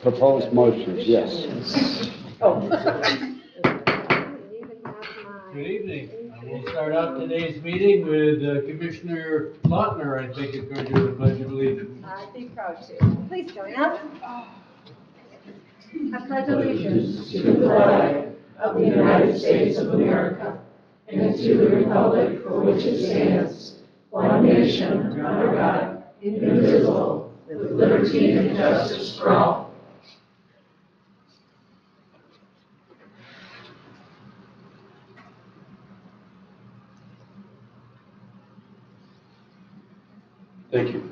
Proposed motions, yes. Good evening. We'll start out today's meeting with Commissioner Lautner, I think, is going to do the Pledge of Allegiance. I'd be proud to. Please join us. I pledge allegiance To the flag of the United States of America and to the republic for which it stands, one nation, under God, indivisible, with liberty and justice for all. Thank you.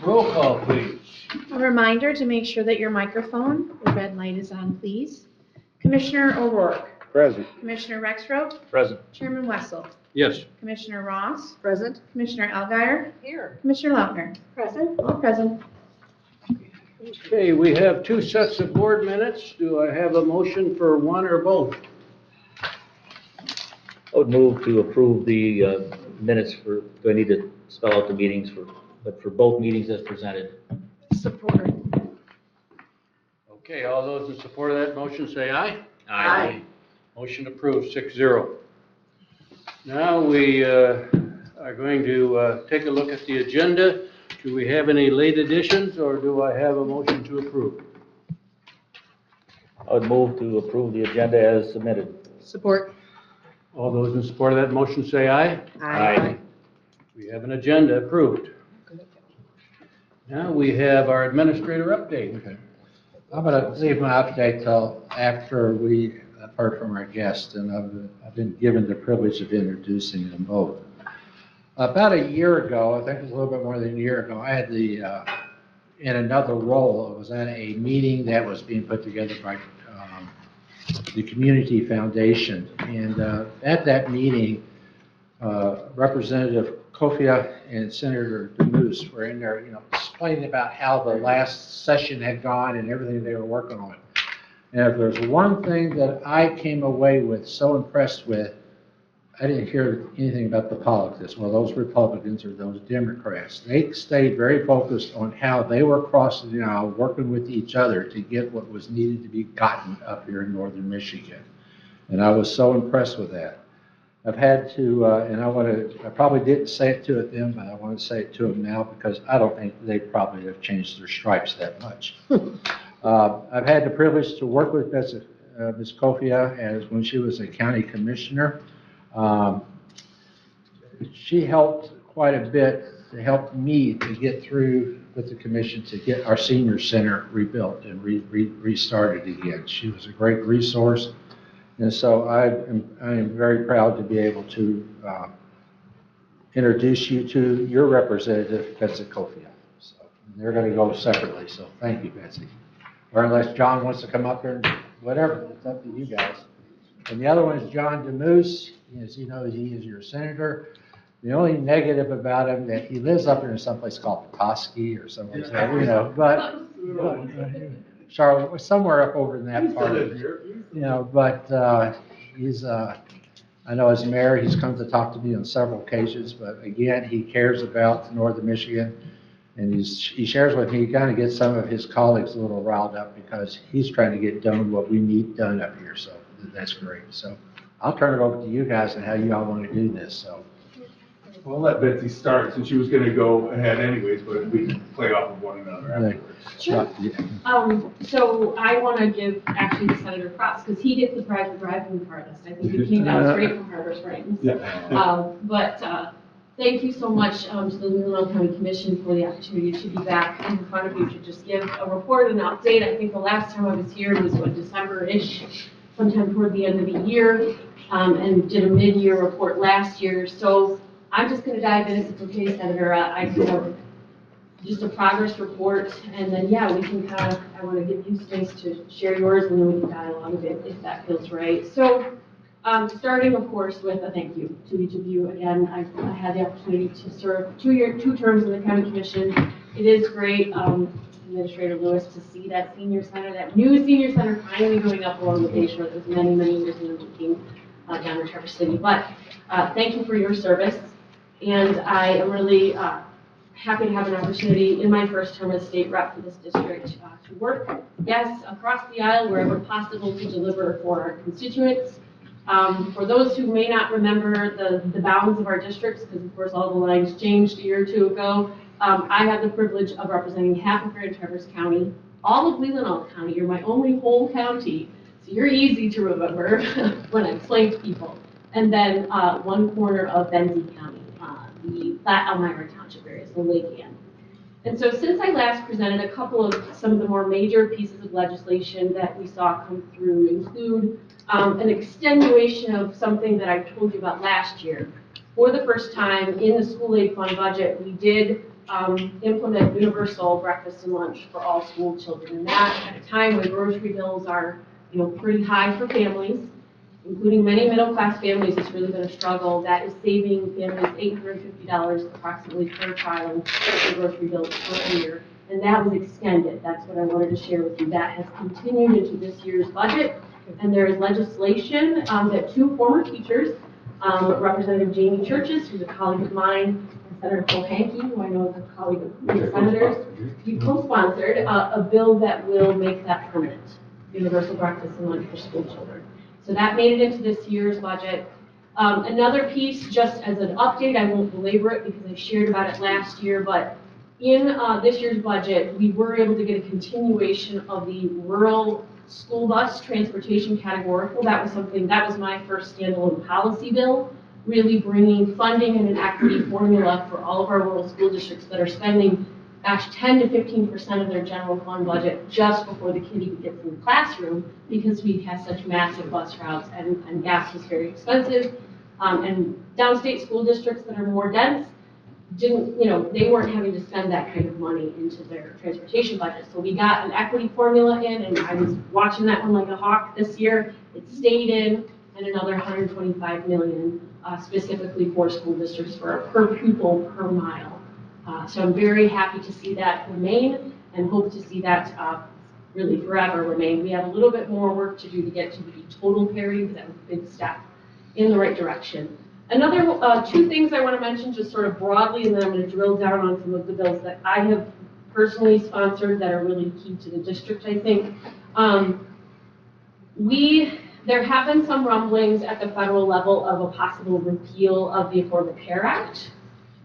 Roll call, please. A reminder to make sure that your microphone, the red light is on, please. Commissioner O'Rourke. Present. Commissioner Rexroth. Present. Chairman Wessel. Yes. Commissioner Ross. Present. Commissioner Alguier. Here. Commissioner Lautner. Present. All present. Okay, we have two sets of board minutes. Do I have a motion for one or both? I would move to approve the minutes for, do I need to spell out the meetings but for both meetings as presented? Support. Okay, all those in support of that motion say aye. Aye. Motion approved, 6-0. Now we are going to take a look at the agenda. Do we have any late additions, or do I have a motion to approve? I would move to approve the agenda as submitted. Support. All those in support of that motion say aye. Aye. We have an agenda approved. Now we have our administrator update. Okay. I'm going to leave my update till after we have heard from our guests, and I've been given the privilege of introducing them both. About a year ago, I think it was a little bit more than a year ago, I had in another role, I was at a meeting that was being put together by the Community Foundation. And at that meeting, Representative Kofia and Senator DeMoose were in there, explaining about how the last session had gone and everything they were working on. And if there's one thing that I came away with, so impressed with, I didn't hear anything about the politics. Well, those Republicans or those Democrats, they stayed very focused on how they were crossing the aisle, working with each other to get what was needed to be gotten up here in northern Michigan. And I was so impressed with that. I've had to, and I probably didn't say it to it then, but I want to say it to them now because I don't think they probably have changed their stripes that much. I've had the privilege to work with Ms. Kofia as when she was a county commissioner. She helped quite a bit to help me to get through with the commission to get our senior center rebuilt and restarted again. She was a great resource. And so I am very proud to be able to introduce you to your representative, Betsy Kofia. So they're going to go separately, so thank you, Betsy. Or unless John wants to come up here, and whatever, it's up to you guys. And the other one is John DeMoose. As you know, he is your senator. The only negative about him that he lives up in someplace called Petoskey or someplace, but Charlotte, somewhere up over in that part of it, but he's, I know as mayor, he's come to talk to me on several occasions, but again, he cares about northern Michigan, and he shares with me, he kind of gets some of his colleagues a little riled up because he's trying to get done what we need done up here, so that's great. So I'll turn it over to you guys and how you all want to do this, so. We'll let Betsy start since she was going to go ahead anyways, but we can play off of one another afterwards. Sure. So I want to give actually the senator props because he gets the prize for driving the farthest. I think he came down straight from Harbor Springs. Yeah. But thank you so much to the Leelanau County Commission for the opportunity to be back in front of you to just give a report and update. I think the last time I was here was December-ish, sometime toward the end of the year, and did a mid-year report last year. So I'm just going to dive in, if it's okay, Senator. I have just a progress report, and then, yeah, we can kind of, I want to give you space to share yours, and then we can dialogue a bit if that feels right. So, starting, of course, with a thank you to each of you. Again, I had the opportunity to serve two terms in the County Commission. It is great, Administrator Lewis, to see that senior center, that new senior center finally going up along the Bay Shore. It was many, many years in the making down in Traverse City. But thank you for your service. And I am really happy to have an opportunity in my first term as state rep for this district to work, yes, across the aisle wherever possible to deliver for our constituents. For those who may not remember the bounds of our districts, because of course all the lines changed a year or two ago, I have the privilege of representing half of Grand Traverse County, all of Leelanau County. You're my only whole county, so you're easy to remember when I explain to people. And then one corner of Benzie County, the Platte Elmira Township area, so Lake Ann. And so since I last presented, a couple of some of the more major pieces of legislation that we saw come through include an extenuation of something that I told you about last year. For the first time in the school aid fund budget, we did implement universal breakfast and lunch for all school children. And that at a time when grocery bills are, pretty high for families, including many middle-class families, it's really been a struggle. That is saving families $850 approximately per child in grocery bills per year. And that was extended. That's what I wanted to share with you. That has continued into this year's budget. And there is legislation that two former teachers, Representative Jamie Churches, who's a colleague of mine, and Senator Cole Hankey, who I know is a colleague of many senators, we co-sponsored a bill that will make that permanent, universal breakfast and lunch for school children. So that made it into this year's budget. Another piece, just as an update, I won't belabor it because I shared about it last year, but in this year's budget, we were able to get a continuation of the rural school bus transportation categorical. That was my first standalone policy bill, really bringing funding and an equity formula for all of our rural school districts that are spending 10 to 15% of their general fund budget just before the kid even gets in the classroom, because we have such massive bus routes and gas was very expensive. And downstate school districts that are more dense they weren't having to spend that kind of money into their transportation budget. So we got an equity formula in, and I was watching that one like a hawk this year. It stayed in, and another $125 million specifically for school districts for a per pupil per mile. So I'm very happy to see that remain and hope to see that really forever remain. We have a little bit more work to do to get to the total parity, but that was a big step in the right direction. Another two things I want to mention just sort of broadly, and then I'm going to drill down on some of the bills that I have personally sponsored that are really key to the district, I think. There have been some rumblings at the federal level of a possible repeal of the Affordable Care Act.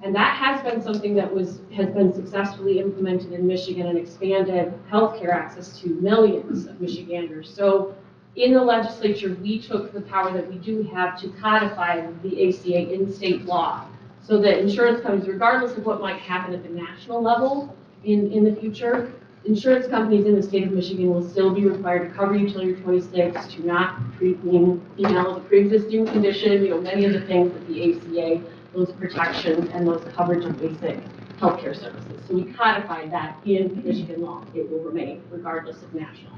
And that has been something that has been successfully implemented in Michigan and expanded healthcare access to millions of Michiganders. So in the legislature, we took the power that we do have to codify the ACA in state law, so that insurance companies, regardless of what might happen at the national level in the future, insurance companies in the state of Michigan will still be required to cover you till you're 26, to not treat being female as a pre-existing condition, many of the things that the ACA, those protections and those coverage of basic healthcare services. So we codified that in Michigan law. It will remain regardless of national.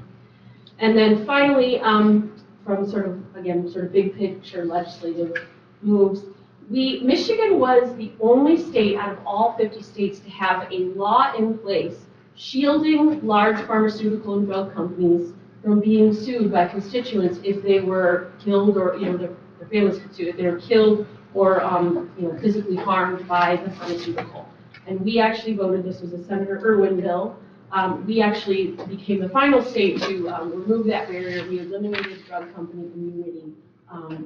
And then finally, from sort of big picture legislative moves, Michigan was the only state out of all 50 states to have a law in place shielding large pharmaceutical and drug companies from being sued by constituents if they were killed, or their families could sue if they were killed or physically harmed by the pharmaceutical. And we actually voted, this was a Senator Irwin bill, we actually became the final state to remove that barrier. We eliminated drug company immunity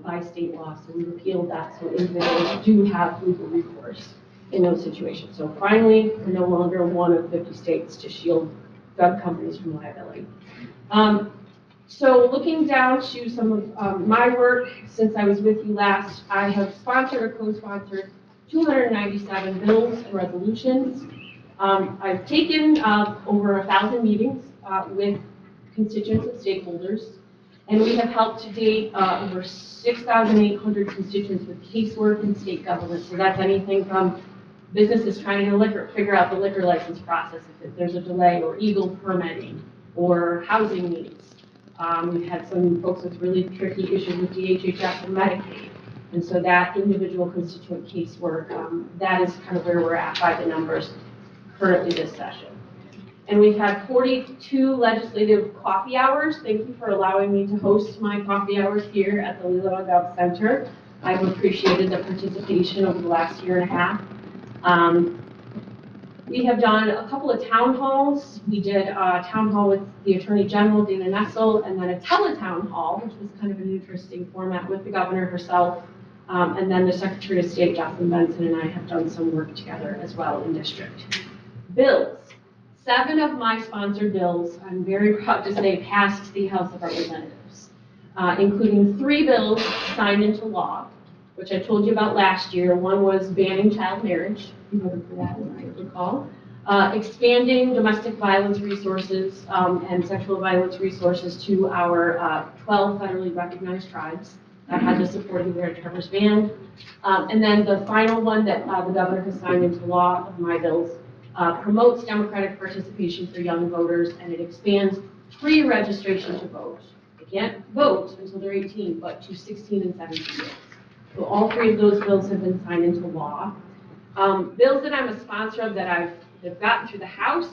by state law, so we repealed that, so individuals do have legal recourse in those situations. So finally, we're no longer one of 50 states to shield drug companies from liability. So looking down to some of my work since I was with you last, I have sponsored or co-sponsored 297 bills and resolutions. I've taken over 1,000 meetings with constituents and stakeholders, and we have helped to date over 6,800 constituents with casework in state government. So that's anything from businesses trying to figure out the liquor license process if there's a delay, or EGLE permitting, or housing needs. We've had some folks with really tricky issues with DHHS and Medicaid. And so that individual constituent casework, that is kind of where we're at by the numbers currently this session. And we've had 42 legislative coffee hours. Thank you for allowing me to host my coffee hours here at the Leelanau Gov Center. I've appreciated the participation over the last year and a half. We have done a couple of town halls. We did a town hall with the Attorney General, Dana Nessel, and then a teletown hall, which was kind of an interesting format with the governor herself. And then the Secretary of State, Jocelyn Benson, and I have done some work together as well in district. Bills. 7 of my sponsored bills, I'm very proud to say, passed the House of Representatives, including 3 bills signed into law, which I told you about last year. One was banning child marriage, you voted for that, as I recall. Expanding domestic violence resources and sexual violence resources to our 12 federally recognized tribes that had the support of the Grand Traverse Band. And then the final one that the governor has signed into law of my bills promotes democratic participation for young voters, and it expands pre-registration to vote. They can't vote until they're 18, but to 16 and 17 years. So all 3 of those bills have been signed into law. Bills that I'm a sponsor of that I've gotten through the House,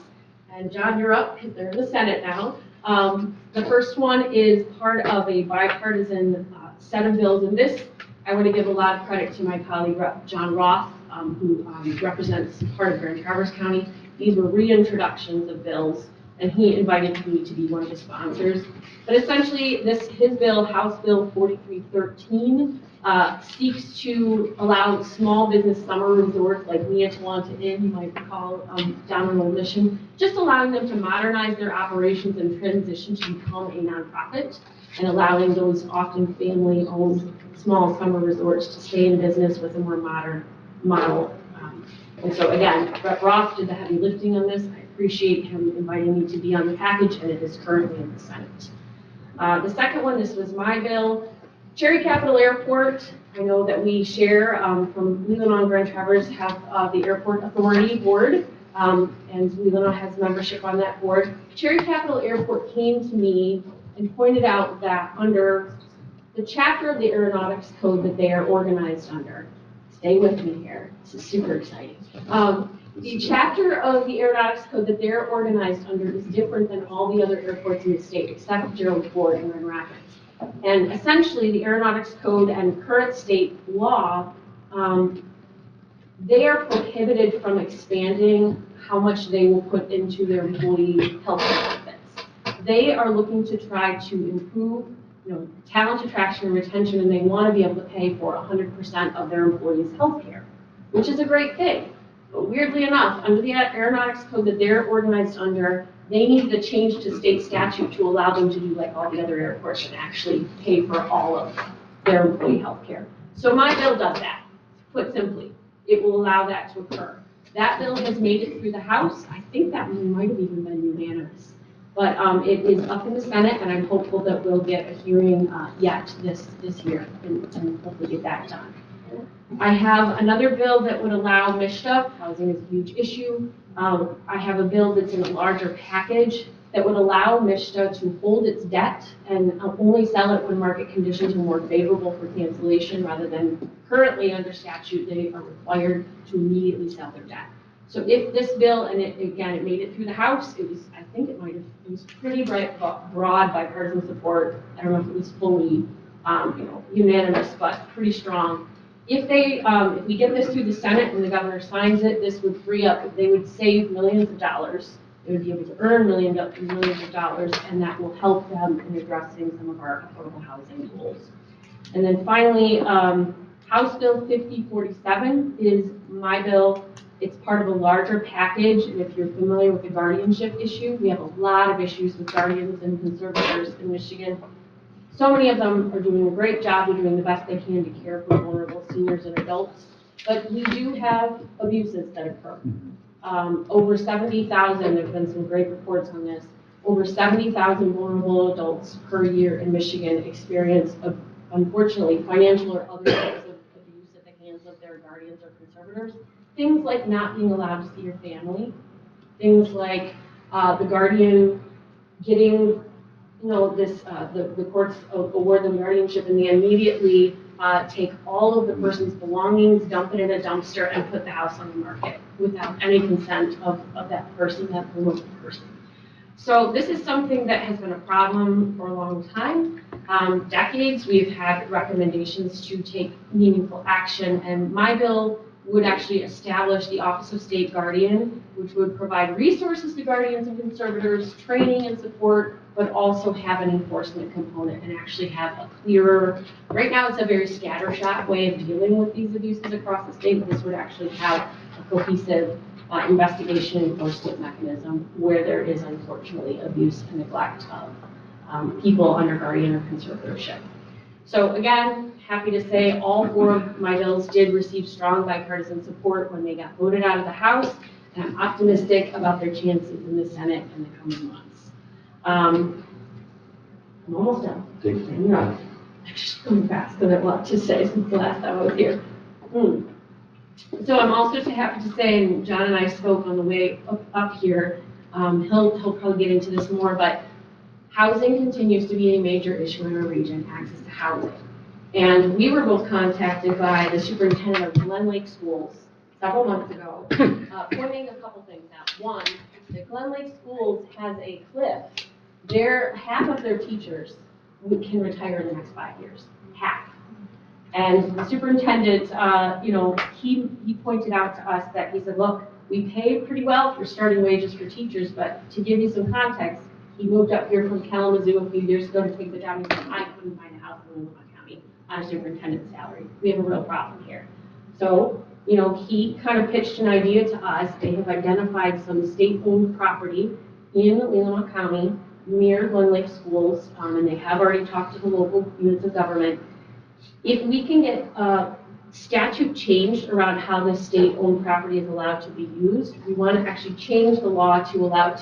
and John, you're up, because they're in the Senate now. The first one is part of a bipartisan set of bills, and this, I want to give a lot of credit to my colleague, John Roth, who represents part of Grand Traverse County. These were reintroductions of bills, and he invited me to be one of the sponsors. But essentially, his bill, House Bill 4313, seeks to allow small business summer resorts like Neatalanta Inn, you might recall, down in Old Mission, just allowing them to modernize their operations and transition to become a nonprofit, and allowing those often family-owned small summer resorts to stay in business with a more modern model. And so again, Rep. Roth did the heavy lifting on this. I appreciate him inviting me to be on the package, and it is currently in the Senate. The second one, this was my bill. Cherry Capital Airport, I know that we share from Leelanau and Grand Traverse have the Airport Authority Board, and Leelanau has membership on that board. Cherry Capital Airport came to me and pointed out that under the chapter of the Aeronautics Code that they are organized under, stay with me here, this is super exciting. The chapter of the Aeronautics Code that they're organized under is different than all the other airports in the state, except Gerald Ford in Grand Rapids. And essentially, the Aeronautics Code and current state law, they are prohibited from expanding how much they will put into their employee health benefits. They are looking to try to improve, talent attraction and retention, and they want to be able to pay for 100% of their employees' health care, which is a great thing. But weirdly enough, under the Aeronautics Code that they're organized under, they needed to change to state statute to allow them to do like all the other airports and actually pay for all of their employee health care. So my bill does that. Put simply, it will allow that to occur. That bill has made it through the House. I think that one might have even been unanimous. But it is up in the Senate, and I'm hopeful that we'll get a hearing yet this year and hopefully get that done. I have another bill that would allow MISHDA, housing is a huge issue. I have a bill that's in a larger package that would allow MISHDA to hold its debt and only sell it when market conditions are more favorable for cancellation, rather than currently under statute, they are required to immediately sell their debt. So if this bill, and it made it through the House, it was pretty broad bipartisan support. I don't know if it was fully, unanimous, but pretty strong. If we get this through the Senate and the governor signs it, this would free up, they would save millions of dollars. They would be able to earn millions of dollars, and that will help them in addressing some of our affordable housing goals. And then finally, House Bill 5047 is my bill. It's part of a larger package, and if you're familiar with the guardianship issue, we have a lot of issues with guardians and conservators in Michigan. So many of them are doing a great job. They're doing the best they can to care for vulnerable seniors and adults. But we do have abuses that occur. Over 70,000, there have been some great reports on this, over 70,000 vulnerable adults per year in Michigan experience, unfortunately, financial or other types of abuse at the hands of their guardians or conservators. Things like not being allowed to see your family. Things like the guardian getting the courts award them guardianship, and they immediately take all of the person's belongings, dump it in a dumpster, and put the house on the market without any consent of that person, that remote person. So this is something that has been a problem for a long time. Decades, we've had recommendations to take meaningful action, and my bill would actually establish the Office of State Guardian, which would provide resources to guardians and conservators, training and support, but also have an enforcement component and actually have a clearer, right now it's a very scattershot way of dealing with these abuses across the state, but this would actually have a cohesive investigation enforcement mechanism where there is unfortunately abuse and neglect of people under guardian or conservatorship. So again, happy to say all 4 of my bills did receive strong bipartisan support when they got voted out of the House, and I'm optimistic about their chances in the Senate in the coming months. I'm almost done. Thank you. No, I'm just going fast because I have a lot to say since the last time I was here. So I'm also happy to say, and John and I spoke on the way up here, he'll probably get into this more, but housing continues to be a major issue in our region, access to housing. And we were both contacted by the superintendent of Glen Lake Schools several months ago, pointing a couple things out. One, the Glen Lake Schools has a cliff. Half of their teachers can retire in the next 5 years. Half. And the superintendent, he pointed out to us that he said, look, we pay pretty well for starting wages for teachers, but to give you some context, he moved up here from Kalamazoo a few years ago to take the job. He said, I couldn't find a house in Leelanau County on a superintendent's salary. We have a real problem here. So, he kind of pitched an idea to us. They have identified some state-owned property in Leelanau County near Glen Lake Schools, and they have already talked to the local units of government. If we can get a statute changed around how the state-owned property is allowed to be used, we want to actually change the law to allow it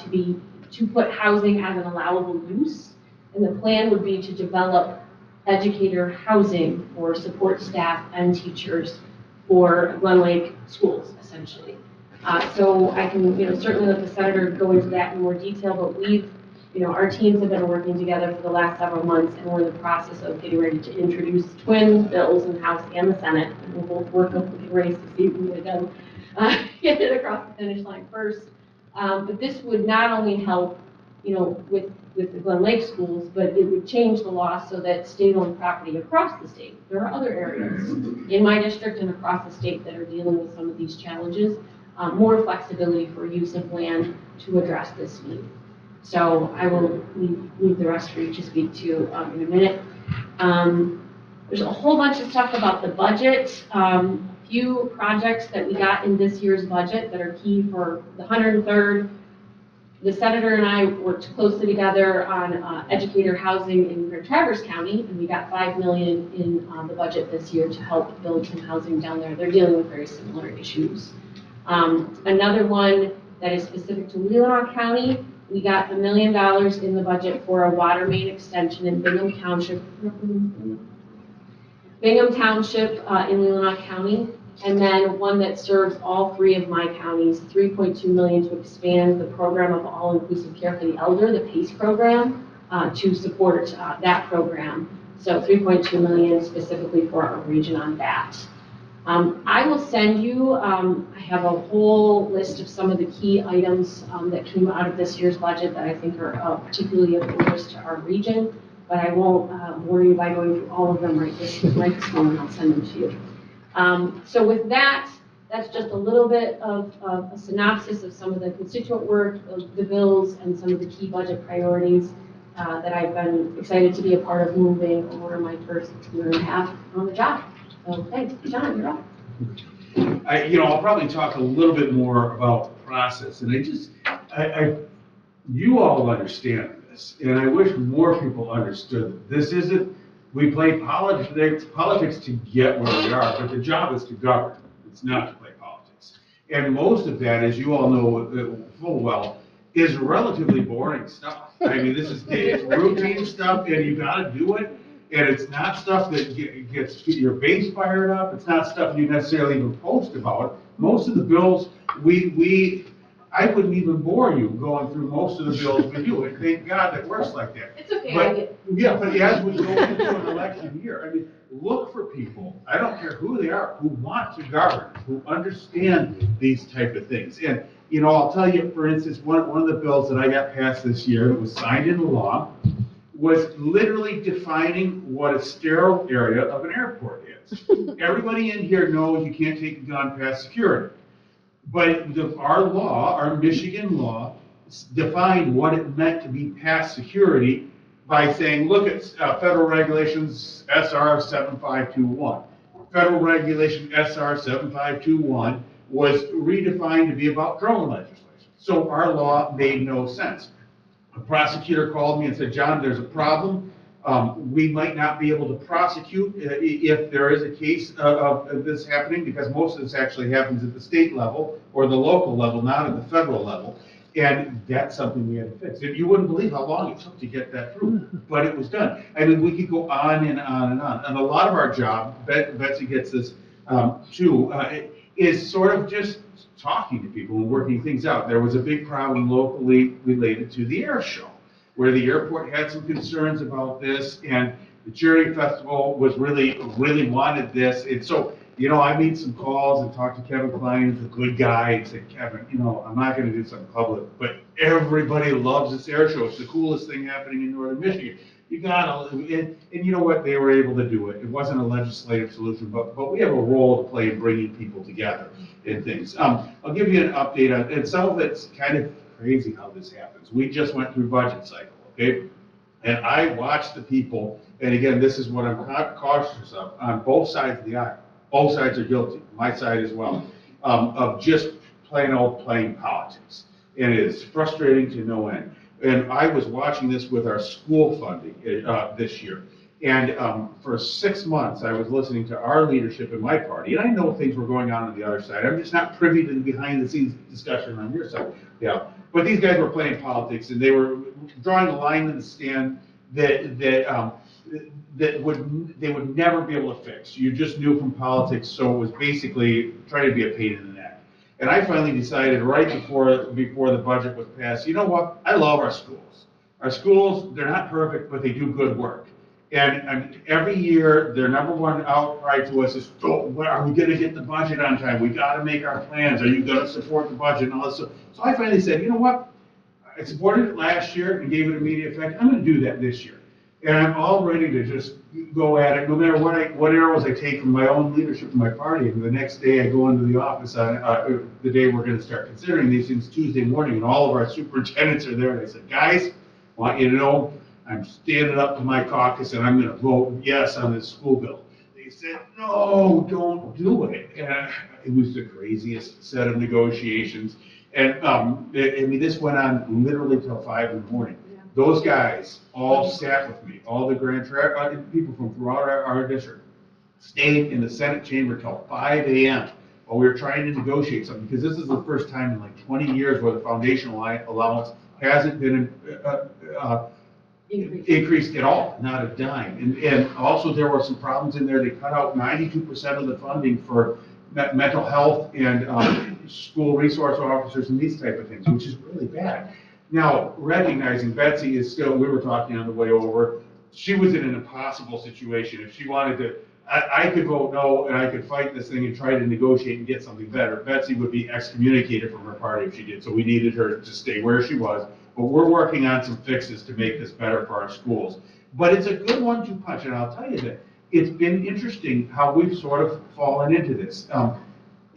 to put housing as an allowable use. And the plan would be to develop educator housing for support staff and teachers for Glen Lake schools, essentially. So I can, certainly let the senator go into that in more detail, but our teams have been working together for the last several months, and we're in the process of getting ready to introduce twin bills in the House and the Senate, and we'll both work up the race to see if we get it done, get it across the finish line first. But this would not only help, with the Glen Lake schools, but it would change the law so that state-owned property across the state, there are other areas in my district and across the state that are dealing with some of these challenges, more flexibility for use of land to address this need. So I will leave the rest for you to speak to in a minute. There's a whole bunch of stuff about the budget. Few projects that we got in this year's budget that are key for the 103rd. The senator and I worked closely together on educator housing in Grand Traverse County, and we got $5 million in the budget this year to help build some housing down there. They're dealing with very similar issues. Another one that is specific to Leelanau County, we got $1 million in the budget for a water main extension in Bingham Township in Leelanau County, and then one that serves all 3 of my counties, $3.2 million to expand the program of all-inclusive care for the elder, the PACE program, to support that program. So $3.2 million specifically for our region on that. I will send you, I have a whole list of some of the key items that came out of this year's budget that I think are particularly of interest to our region, but I won't bore you by going through all of them right this moment. I'll send them to you. So with that, that's just a little bit of a synopsis of some of the constituent work, of the bills, and some of the key budget priorities that I've been excited to be a part of moving over my first year and a half on the job. So thanks. John, you're up. I'll probably talk a little bit more about process, and you all understand this, and I wish more people understood that this isn't, we play politics to get where we are, but the job is to govern. It's not to play politics. And most of that, as you all know full well, is relatively boring stuff. I mean, this is routine stuff, and you gotta do it. And it's not stuff that gets your base fired up. It's not stuff you necessarily even post about. Most of the bills, I wouldn't even bore you going through most of the bills with you. And thank God it works like that. It's okay. But as we go into an election year, I mean, look for people, I don't care who they are, who want to govern, who understand these type of things. And, I'll tell you, for instance, one of the bills that I got passed this year, it was signed into law, was literally defining what a sterile area of an airport fits. Everybody in here knows you can't take a gun past security. But our law, our Michigan law, defined what it meant to be past security by saying, look at federal regulations SR 7521. Federal regulation SR 7521 was redefined to be about drone legislation. So our law made no sense. A prosecutor called me and said, John, there's a problem. We might not be able to prosecute if there is a case of this happening, because most of this actually happens at the state level or the local level, not at the federal level. And that's something we had to fix. And you wouldn't believe how long it took to get that through, but it was done. I mean, we could go on and on and on. And a lot of our job, Betsy gets this too, is sort of just talking to people and working things out. There was a big problem locally related to the air show, where the airport had some concerns about this, and the charity festival was really wanted this. And so, I made some calls and talked to Kevin Klein, who's a good guy, and said, Kevin, I'm not gonna do something public, but everybody loves this air show. It's the coolest thing happening in northern Michigan. You gotta, and you know what, they were able to do it. It wasn't a legislative solution, but we have a role to play in bringing people together and things. I'll give you an update on, and some of it's kind of crazy how this happens. We just went through budget cycle, okay? And I watched the people, and again, this is what I'm cautious of, on both sides of the aisle. Both sides are guilty, my side as well, of just plain old playing politics. And it is frustrating to no end. And I was watching this with our school funding this year. And for 6 months, I was listening to our leadership in my party, and I know things were going on the other side. I'm just not privy to the behind-the-scenes discussion on your side. Yeah, but these guys were playing politics, and they were drawing a line in the sand that they would never be able to fix. You just knew from politics, so it was basically trying to be a pain in the neck. And I finally decided right before the budget was passed, you know what? I love our schools. Our schools, they're not perfect, but they do good work. And every year, their number one outcry to us is, oh, are we going to get the budget on time? We got to make our plans. Are you going to support the budget and all this stuff? So I finally said, you know what? I supported it last year and gave it immediate effect. I'm going to do that this year. And I'm all ready to just go at it, no matter what arrows I take from my own leadership in my party. And the next day I go into the office on the day we're going to start considering these things, Tuesday morning, and all of our superintendents are there. And I said, guys, I want you to know I'm standing up to my caucus and I'm going to vote yes on this school bill. They said, no, don't do it. And it was the craziest set of negotiations. And I mean, this went on literally till 5 in the morning. Those guys all sat with me, all the people from throughout our district stayed in the Senate chamber till 5 a.m. while we were trying to negotiate something, because this is the first time in like 20 years where the foundational allowance hasn't been increased at all, not a dime. And also there were some problems in there. They cut out 92% of the funding for mental health and school resource officers and these type of things, which is really bad. Now, recognizing Betsy is still, we were talking on the way over, she was in an impossible situation. If she wanted to, I could vote no, and I could fight this thing and try to negotiate and get something better. Betsy would be excommunicated from her party if she did, so we needed her to stay where she was. But we're working on some fixes to make this better for our schools. But it's a good 1-2 punch, and I'll tell you that it's been interesting how we've sort of fallen into this.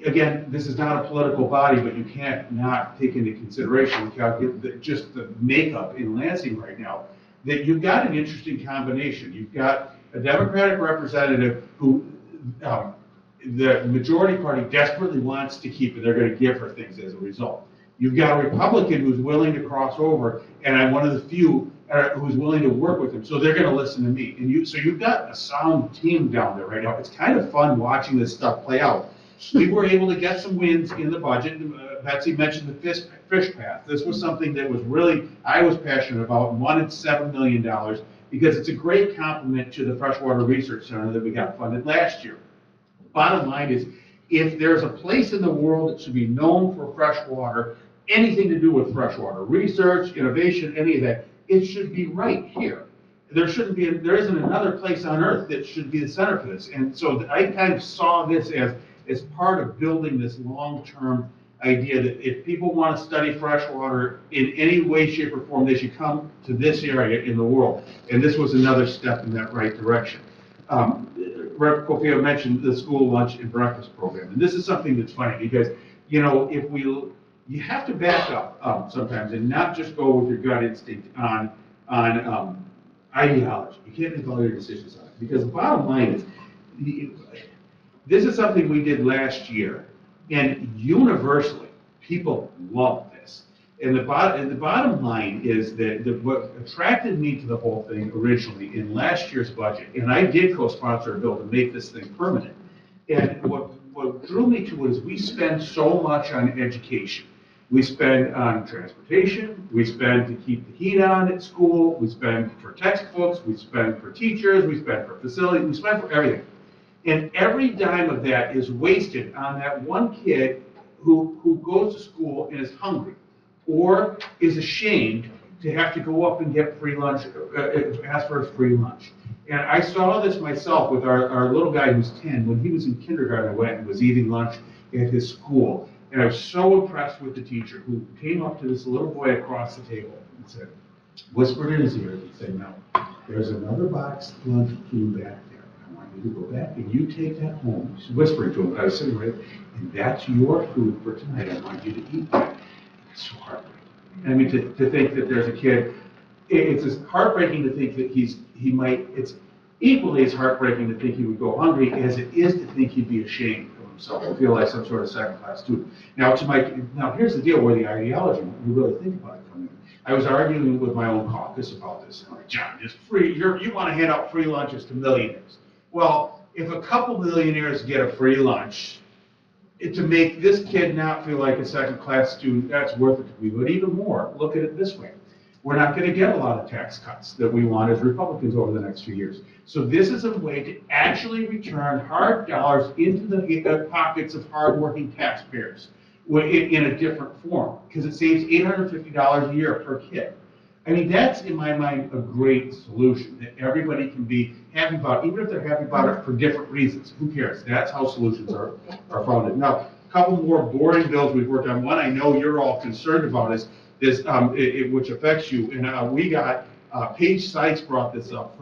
Again, this is not a political body, but you can't not take into consideration just the makeup in Lansing right now, that you've got an interesting combination. You've got a Democratic representative who the majority party desperately wants to keep, and they're going to give her things as a result. You've got a Republican who's willing to cross over, and I'm one of the few who's willing to work with him, so they're going to listen to me. And so you've got a sound team down there right now. It's kind of fun watching this stuff play out. We were able to get some wins in the budget. Betsy mentioned the fish path. This was something that was really, I was passionate about and wanted $7 million because it's a great complement to the Freshwater Research Center that we got funded last year. Bottom line is, if there's a place in the world that should be known for freshwater, anything to do with freshwater, research, innovation, any of that, it should be right here. There isn't another place on earth that should be the center for this. And so I kind of saw this as part of building this long-term idea that if people want to study freshwater in any way, shape, or form, they should come to this area in the world. And this was another step in that right direction. Rep. Cofio mentioned the school lunch and breakfast program, and this is something that's funny, because, you have to back up sometimes and not just go with your gut instinct on ideology. You can't make all your decisions on it, because the bottom line is, this is something we did last year, and universally, people love this. And the bottom line is that what attracted me to the whole thing originally in last year's budget, and I did co-sponsor a bill to make this thing permanent, and what drew me to it is we spend so much on education. We spend on transportation, we spend to keep the heat on at school, we spend for textbooks, we spend for teachers, we spend for facilities, we spend for everything. And every dime of that is wasted on that one kid who goes to school and is hungry, or is ashamed to have to go up and get free lunch, ask for a free lunch. And I saw this myself with our little guy who's 10. When he was in kindergarten, I went and was eating lunch at his school. And I was so impressed with the teacher who came up to this little boy across the table and said, whispered in his ear, and said, "No, there's another box of lunch food back there. I want you to go back and you take that home." She's whispering to him, but I was sitting right, "And that's your food for tonight. I want you to eat that." It's so heartbreaking. I mean, to think that there's a kid, it's as heartbreaking to think that it's equally as heartbreaking to think he would go hungry as it is to think he'd be ashamed of himself, or feel like some sort of second-class student. Now here's the deal where the ideology, when you really think about it, comes in. I was arguing with my own caucus about this. I'm like, "John, just free, you want to hand out free lunches to millionaires." Well, if a couple millionaires get a free lunch, to make this kid not feel like a second-class student, that's worth it to me. But even more, look at it this way. We're not going to get a lot of tax cuts that we want as Republicans over the next few years. So this is a way to actually return hard dollars into the pockets of hardworking taxpayers in a different form, because it saves $850 a year per kid. I mean, that's, in my mind, a great solution that everybody can be happy about, even if they're happy about it for different reasons. Who cares? That's how solutions are founded. Now, a couple more boring bills we've worked on. One I know you're all concerned about is this, which affects you. And we got, Paige Sykes brought this up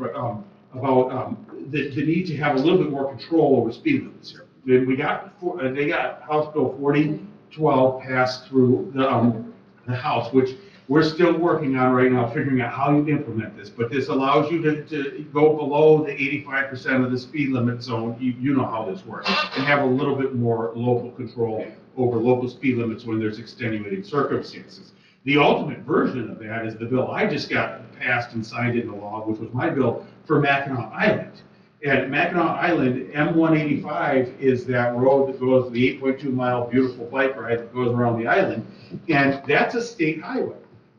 about the need to have a little bit more control over speed limits here. Then they got House Bill 4012 passed through the House, which we're still working on right now, figuring out how you implement this. But this allows you to go below the 85% of the speed limit zone. You know how this works, and have a little bit more local control over local speed limits when there's extenuating circumstances. The ultimate version of that is the bill I just got passed and signed into law, which was my bill for Mackinac Island. And Mackinac Island, M185 is that road that goes the 8.2-mile beautiful bike ride that goes around the island, and that's a state highway.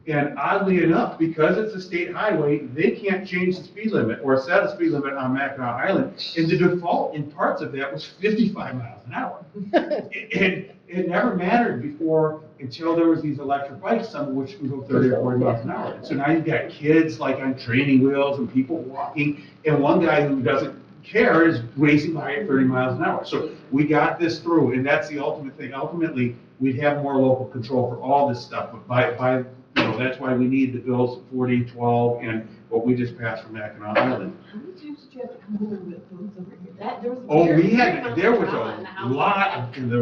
And oddly enough, because it's a state highway, they can't change the speed limit or set a speed limit on Mackinac Island. And the default in parts of that was 55 miles an hour. And it never mattered before until there was these electric bikes, some of which can go 30 or 40 miles an hour. And so now you've got kids like on training wheels and people walking, and one guy who doesn't care is racing by at 30 miles an hour. So we got this through, and that's the ultimate thing. Ultimately, we'd have more local control for all this stuff, but that's why we need the bills 4012 and what we just passed from Mackinac Island. How many times did you have to come over with those over here? There was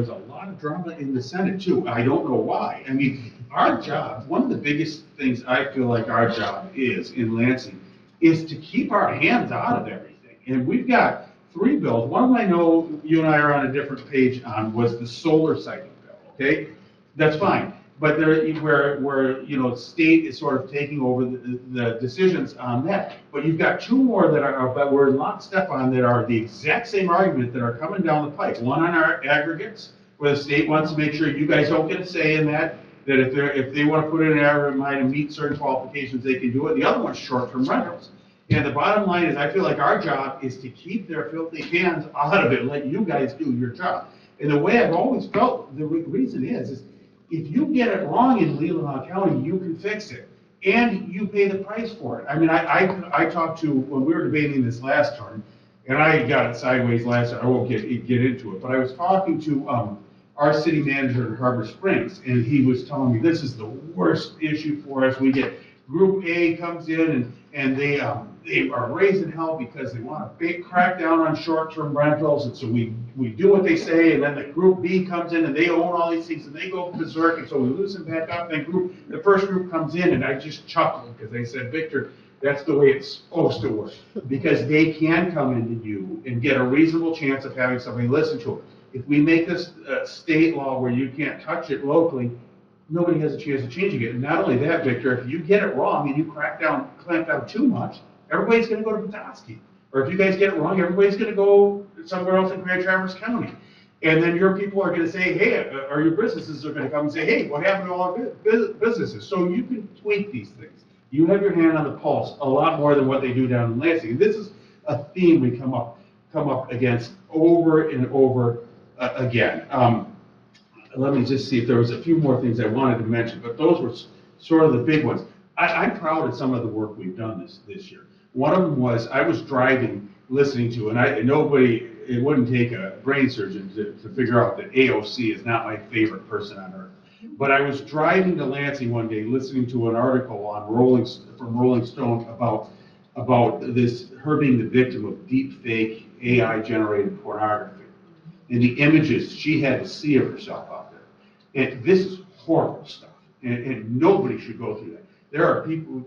a lot of drama in the Senate too. I don't know why. I mean, our job, one of the biggest things I feel like our job is in Lansing is to keep our hands out of everything. And we've got 3 bills. One of them I know you and I are on a different page on was the solar siting bill, okay? That's fine. But where state is sort of taking over the decisions on that. But you've got 2 more that we're in lockstep on that are the exact same argument that are coming down the pipe. One on our aggregates, where the state wants to make sure you guys don't get a say in that if they want to put in an aggregate mine and meet certain qualifications, they can do it. The other one's short-term rentals. And the bottom line is, I feel like our job is to keep their filthy hands out of it, let you guys do your job. And the way I've always felt, the reason is if you get it wrong in Leelanau County, you can fix it, and you pay the price for it. I mean, I talked to, when we were debating this last term, and I got it sideways last time, I won't get into it, but I was talking to our city manager in Harbor Springs, and he was telling me this is the worst issue for us. We get Group A comes in, and they they are raising hell because they want to crack down on short-term rentals, and so we do what they say, and then the group B comes in and they own all these things, and they go berserk, and so we loosen back up, and the first group comes in, and I just chuckled, because they said, Victor, that's the way it's supposed to work, because they can come into you and get a reasonable chance of having somebody listen to them. If we make this state law where you can't touch it locally, nobody has a chance of changing it. And not only that, Victor, if you get it wrong and you clamp down too much, everybody's gonna go to Petoskey. Or if you guys get it wrong, everybody's gonna go somewhere else in Grand Traverse County. And then your people are gonna say, hey, or your businesses are gonna come and say, hey, what happened to all our businesses? So you can tweak these things. You have your hand on the pulse a lot more than what they do down in Lansing. And this is a theme we come up against over and over again. Let me just see if there was a few more things I wanted to mention, but those were sort of the big ones. I'm proud of some of the work we've done this year. One of them was I was driving, listening to, and it wouldn't take a brain surgeon to figure out that AOC is not my favorite person on earth. But I was driving to Lansing one day, listening to an article on from Rolling Stone about her being the victim of deep fake AI-generated pornography. And the images she had to see of herself out there. And this is horrible stuff. And nobody should go through that. There are people,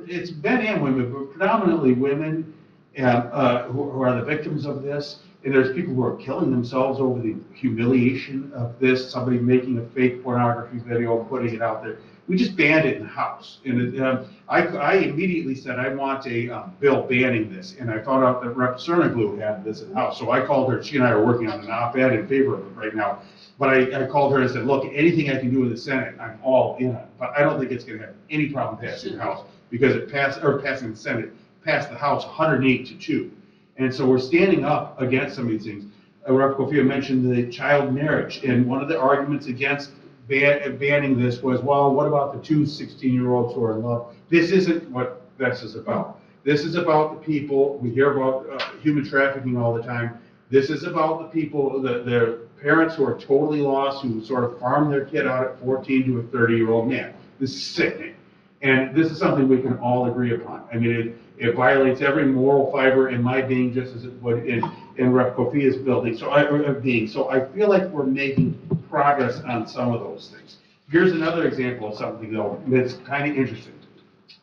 it's men and women, but predominantly women who are the victims of this. And there's people who are killing themselves over the humiliation of this, somebody making a fake pornography video and putting it out there. We just banned it in the House. And I immediately said, I want a bill banning this. And I found out that Rep. Cerniglu had this in the House. So I called her, she and I are working on an op-ed in favor of it right now. But I called her and said, look, anything I can do in the Senate, I'm all in on. But I don't think it's going to have any problem passing the House, because passing the Senate, passed the House 108-2. And so we're standing up against some of these things. Rep. Kofia mentioned the child marriage, and one of the arguments against banning this was, well, what about the two 16-year-olds who are in love? This isn't what this is about. This is about the people, we hear about human trafficking all the time. This is about the people, the parents who are totally lost, who sort of farm their kid out at 14 to a 30-year-old man. This is sickening. And this is something we can all agree upon. I mean, it violates every moral fiber in my being, just as it would in Rep. Kofia's building. So I feel like we're making progress on some of those things. Here's another example of something, though, that's kind of interesting.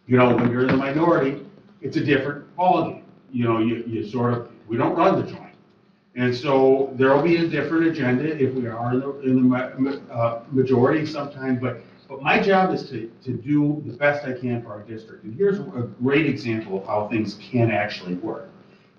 You know, when you're in the minority, it's a different ballgame. You know, we don't run the joint. And so there will be a different agenda if we are in the majority sometime, but my job is to do the best I can for our district. And here's a great example of how things can actually work.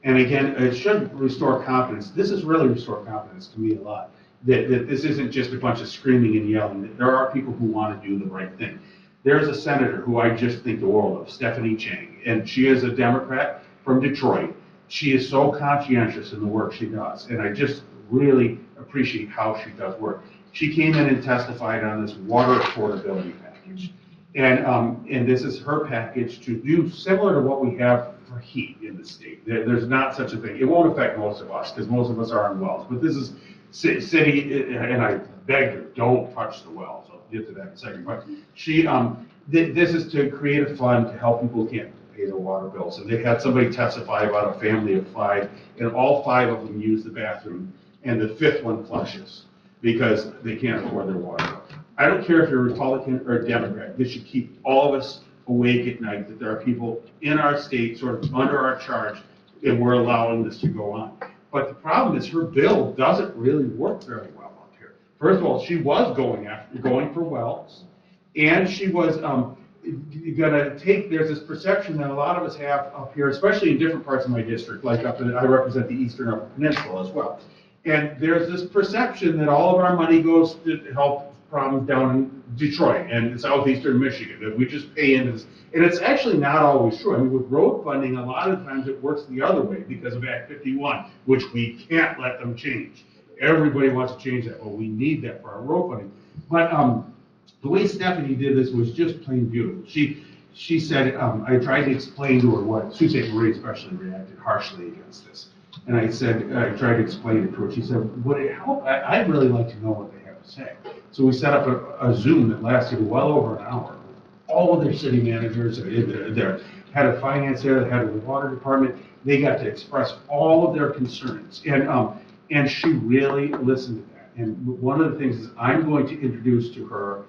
And again, it should restore confidence. This has really restored confidence to me a lot. That this isn't just a bunch of screaming and yelling. That there are people who want to do the right thing. There's a senator who I just think the world of, Stephanie Chang, and she is a Democrat from Detroit. She is so conscientious in the work she does, and I just really appreciate how she does work. She came in and testified on this water affordability package. And this is her package to do similar to what we have for heat in the state. There's not such a thing. It won't affect most of us, because most of us are on wells. But this is city, and I begged her, don't touch the wells. I'll get to that in a second. But this is to create a fund to help people who can't pay their water bills. And they had somebody testify about a family of 5, and all 5 of them use the bathroom, and the 5th one flushes, because they can't afford their water bill. I don't care if you're a Republican or a Democrat. This should keep all of us awake at night, that there are people in our state sort of under our charge, and we're allowing this to go on. But the problem is her bill doesn't really work very well up here. First of all, she was going for wells, and she was there's this perception that a lot of us have up here, especially in different parts of my district, like I represent the Eastern Upper Peninsula as well. And there's this perception that all of our money goes to help problems down in Detroit and southeastern Michigan, that we just pay into this. And it's actually not always true. I mean, with road funding, a lot of times it works the other way because of Act 51, which we can't let them change. Everybody wants to change that, but we need that for our road funding. But the way Stephanie did this was just plain beautiful. She said, I tried to explain to her what, Sault Ste. Marie especially reacted harshly against this. And I tried to explain it to her. She said, would it help? I'd really like to know what they have to say. So we set up a Zoom that lasted well over an hour. All of their city managers, their head of finance there, the head of the water department. They got to express all of their concerns, and she really listened to that. And one of the things is I'm going to introduce to her,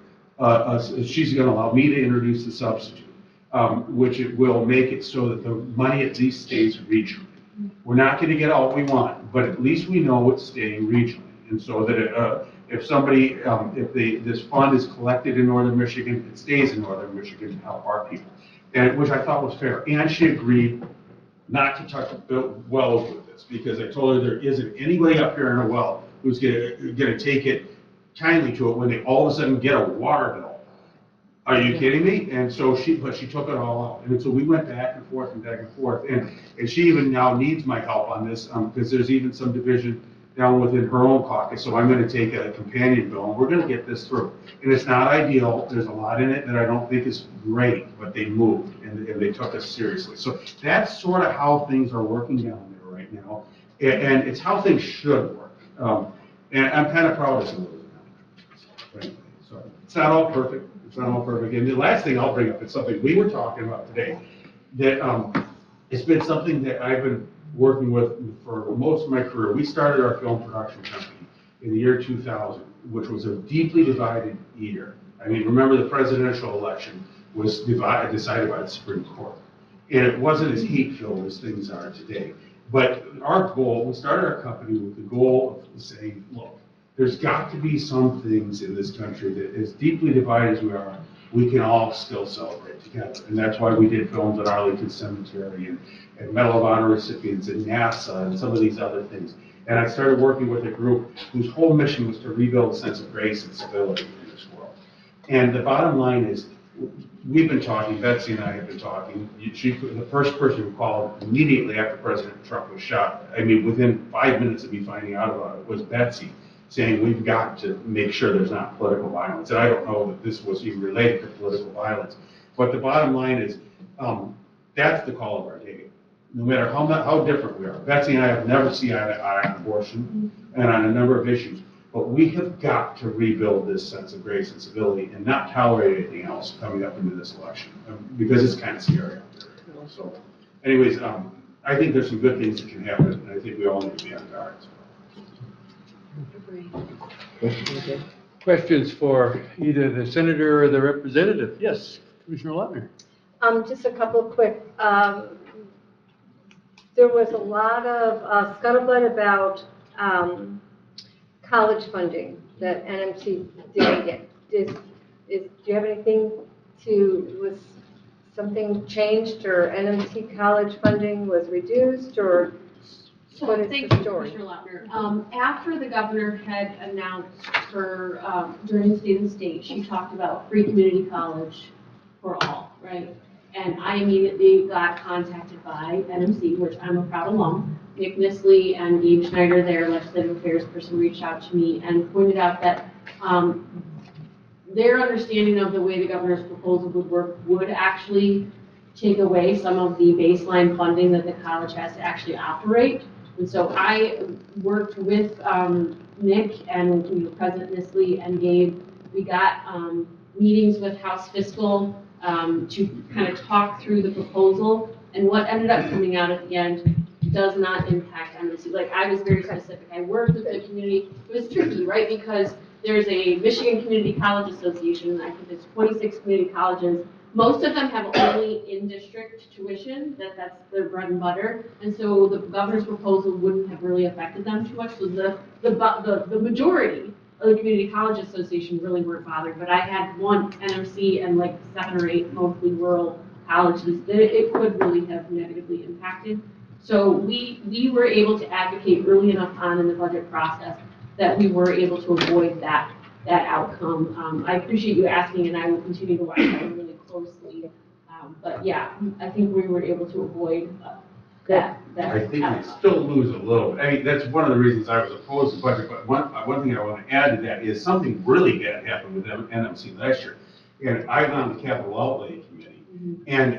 she's going to allow me to introduce the substitute, which it will make it so that the money at least stays regionally. We're not going to get all we want, but at least we know it's staying regionally. And so that if somebody, this fund is collected in northern Michigan, it stays in northern Michigan to help our people, and which I thought was fair. And she agreed not to touch wells with this, because I told her there isn't anybody up here in a well who's gonna take it kindly to it when they all of a sudden get a water bill. Are you kidding me? And so but she took it all out. And so we went back and forth and back and forth. And she even now needs my help on this, because there's even some division down within her own caucus. So I'm gonna take a companion bill, and we're gonna get this through. And it's not ideal. There's a lot in it that I don't think is great, but they moved and they took us seriously. So that's sort of how things are working down there right now. And it's how things should work. And I'm kind of proud of some of those. So it's not all perfect. It's not all perfect. And the last thing I'll bring up is something we were talking about today, that it's been something that I've been working with for most of my career. We started our film production company in the year 2000, which was a deeply divided year. I mean, remember the presidential election was decided by the Supreme Court. And it wasn't as hate-filled as things are today. But our goal, we started our company with the goal of saying, look, there's got to be some things in this country that, as deeply divided as we are, we can all still celebrate together. And that's why we did films at Arlington Cemetery and Medal of Honor recipients and NASA and some of these other things. And I started working with a group whose whole mission was to rebuild a sense of grace and civility in this world. And the bottom line is, we've been talking, Betsy and I have been talking. The first person who called immediately after President Trump was shot, I mean, within 5 minutes of me finding out about it, was Betsy, saying we've got to make sure there's not political violence. And I don't know that this was even related to political violence. But the bottom line is, that's the call of our day. No matter how different we are. Betsy and I have never seen eye to eye on abortion and on a number of issues. But we have got to rebuild this sense of grace and civility and not tolerate anything else coming up into this election, because it's kind of scary out there. You know? So anyways, I think there's some good things that can happen, and I think we all need to be on guard. Questions for either the senator or the representative? Yes, Commissioner Lautner. Just a couple of quick, there was a lot of scuttlebutt about college funding that NMC didn't get. Do you have anything was something changed, or NMC college funding was reduced, or So what is thank the you, story? Commissioner Lautner. After the governor had announced her, during the State of the State, she talked about free community college for all, right? And I immediately got contacted by NMC, which I'm a proud alum. Nick Nisley and Gabe Schneider, their legislative affairs person, reached out to me and pointed out that their understanding of the way the governor's proposal would work would actually take away some of the baseline funding that the college has to actually operate. And so I worked with Nick and President Nisley and Gabe. We got meetings with House Fiscal to kind of talk through the proposal, and what ended up coming out at the end does not impact MSC. Like, I was very specific. I worked with the community. It was tricky, right? Because there's a Michigan Community College Association, and I think there's 26 community colleges. Most of them have only in-district tuition, that's their bread and butter, and so the governor's proposal wouldn't have really affected them too much. So the majority of the Community College Association really weren't bothered, but I had one NMC and like 7 or 8 mostly rural colleges that it could really have negatively impacted. So we were able to advocate early enough on in the budget process that we were able to avoid that outcome. I appreciate you asking, and I will continue to watch that really closely. But yeah, I think we were able to avoid that I think outcome. they still lose a little bit. I mean, that's one of the reasons I was opposed to the budget, but one thing I want to add to that is something really bad happened with NMC last year. And I was on the capital outlay committee, and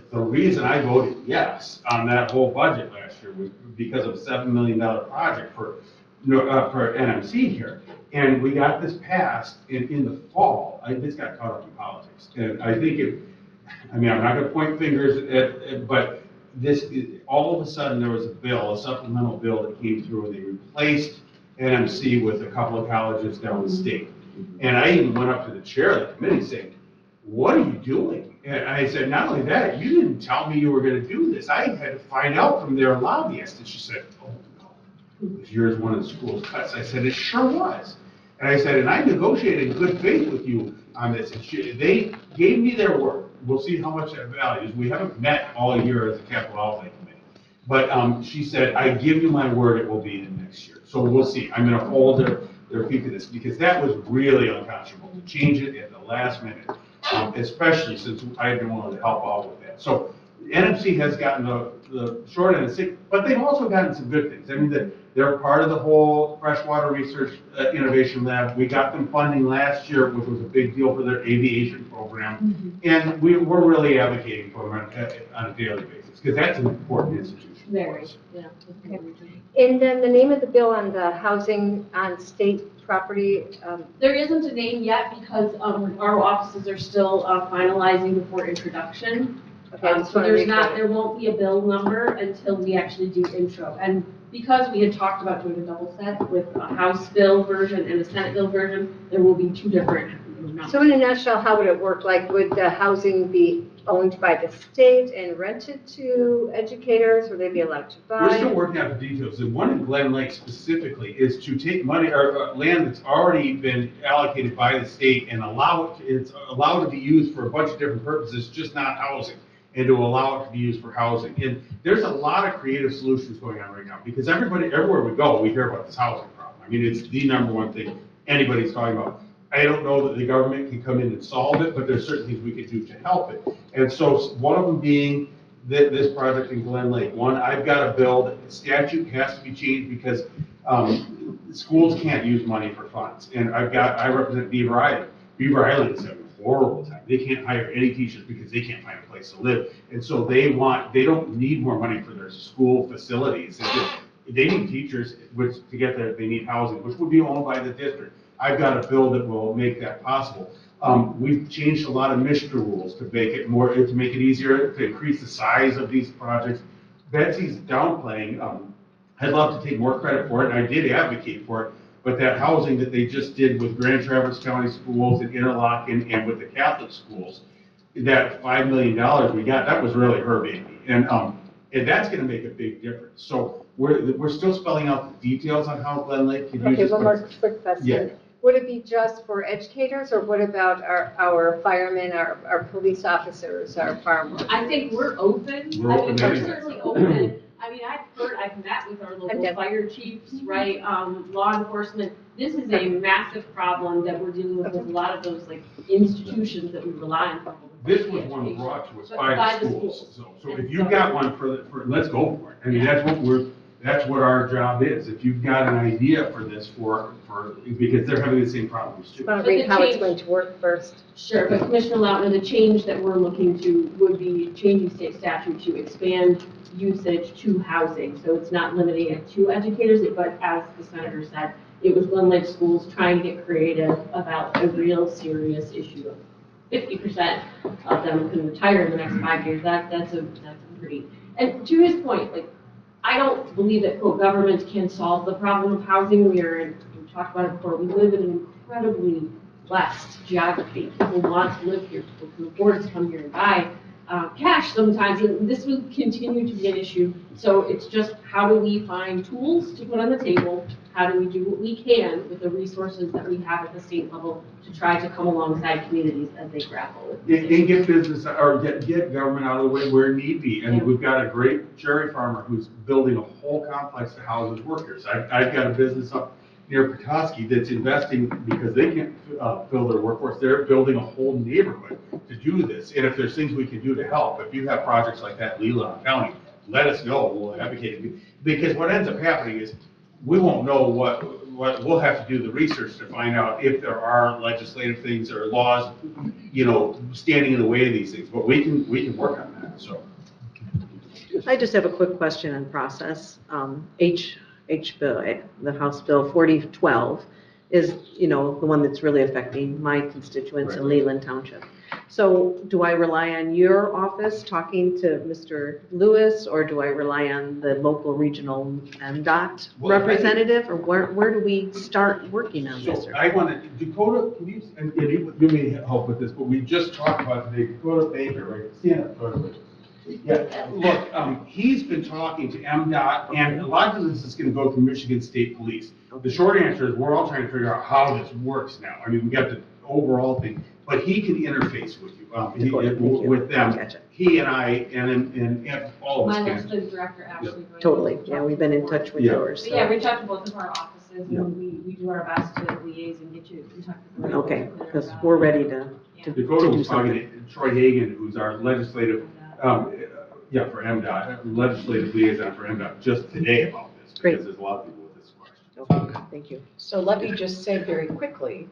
the reason I voted yes on that whole budget last year was because of a $7 million project for NMC here. And we got this passed in the fall. This got caught up in politics. And I think I mean, I'm not gonna point fingers but all of a sudden, there was a supplemental bill that came through, and they replaced NMC with a couple of colleges down the state. And I even went up to the chair of the committee saying, what are you doing? And I said, not only that, you didn't tell me you were gonna do this. I had to find out from their lobbyist. And she said, oh, no, was yours one of the school's cuts? I said, it sure was. And I said, and I negotiated in good faith with you on this. And they gave me their word. We'll see how much that values. We haven't met all year as a capital outlay committee. But she said, I give you my word, it will be in next year. So we'll see. I'm gonna hold their feet to this, because that was really unconscionable to change it at the last minute, especially since I've been willing to help out with that. So NMC has gotten the short end of the stick, but they've also gotten some good things. I mean, they're part of the whole freshwater research innovation lab. We got them funding last year, which was a big deal for their aviation program. And we're really advocating for them on a daily basis, because that's an important institution. Very, yeah. And then the name of the bill on the housing on state property, There isn't a name yet because our offices are still finalizing before introduction. okay, I just So want to there won't be a bill number until we actually do intro. And because we had talked about doing a double set with a House bill version and a Senate bill version, there will be two different numbers. So in a nutshell, how would it work? Like, would the housing be owned by the state and rented to educators? Would they be allowed to We're still buy? working out the details. The one in Glen Lake specifically is to take money, or land that's already been allocated by the state and it's allowed to be used for a bunch of different purposes, just not housing, and to allow it to be used for housing. And there's a lot of creative solutions going on right now, because everywhere we go, we hear about this housing problem. I mean, it's the number one thing anybody's talking about. I don't know that the government can come in and solve it, but there's certain things we could do to help it. And so one of them being this project in Glen Lake. One, I've got to build, statute has to be changed because schools can't use money for funds. And I represent Beaver Island. Beaver Island is having a horrible time. They can't hire any teachers because they can't find a place to live. And so they don't need more money for their school facilities. They need teachers, which to get there, they need housing, which would be owned by the district. I've got a bill that will make that possible. We've changed a lot of MISHPA rules to make it easier, to increase the size of these projects. Betsy's downplaying. I'd love to take more credit for it, and I did advocate for it, but that housing that they just did with Grand Traverse County Schools and Interlochen and with the Catholic schools, that $5 million we got, that was really her baby. And that's gonna make a big difference. So we're still spelling out the details on how Glen Lake can use Okay, this. one more quick Yeah. question. Would it be just for educators, or what about our firemen, our police officers, our farmers? I think we're open. We're open to We're anything. certainly open. I mean, I've met with our I'm local done. fire chiefs, right, law enforcement. This is a massive problem that we're dealing with a lot of those like institutions that we rely on. This was one brought to us But by the schools. So if you've got one let's go for it. I mean, that's what our job is. If you've got an idea for this because they're having the same problems too. I want But to read the how it's change- going to work first. Sure, but Commissioner Lautner, the change that we're looking to would be changing state statute to expand usage to housing. So it's not limiting it to educators, but as the senator said, it was Glen Lake schools trying to get creative about a real serious issue. 50% of them can retire in the next 5 years. That's a pretty, and to his point, like, I don't believe that quote government can solve the problem of housing. We talked about it before. We live in an incredibly blessed geography. People want to live here. People can afford to come here and buy cash sometimes, and this will continue to be an issue. So it's just how do we find tools to put on the table? How do we do what we can with the resources that we have at the state level to try to come alongside communities as they grapple with this And get business, or get government out of the way where need be. And Yeah. we've got a great cherry farmer who's building a whole complex to house his workers. I've got a business up near Petoskey that's investing because they can't fill their workforce. They're building a whole neighborhood to do this. And if there's things we can do to help, if you have projects like that in Leelanau County, let us know. We'll advocate it. Because what ends up happening is we won't know what we'll have to do the research to find out if there are legislative things or laws, standing in the way of these things. But we can work on that. So. I just have a quick question on process. Bill, the House Bill 4012 is, the one that's really affecting my constituents in Leland Township. So do I rely on your office talking to Mr. Lewis, or do I rely on the local regional MDOT Well, representative, or where do we start working on this? So I wanted, Dakota, can you, and you may help with this, but we just talked about today, Dakota Baker, right? Stand up, Dakota. Yeah, look, he's been talking to MDOT, and a lot of this is gonna go through Michigan State Police. The short answer is, we're all trying to figure out how this works now. I mean, we got the overall thing, but he can interface with you, with them. Gotcha. He and I, and all of us My can. legislative director actually. Totally, yeah, we've been in touch with Yeah. yours. But so- yeah, reach out to both of our offices, and we do our best to liaise and get you in touch with the right. Okay, people that are because about we're it. ready to Dakota do was talking something. to Troy Hagan, who's our legislative, for MDOT, legislative liaison for MDOT, just today about this. Great. Because there's a lot of people with this question. Okay, thank you. So let me just say very quickly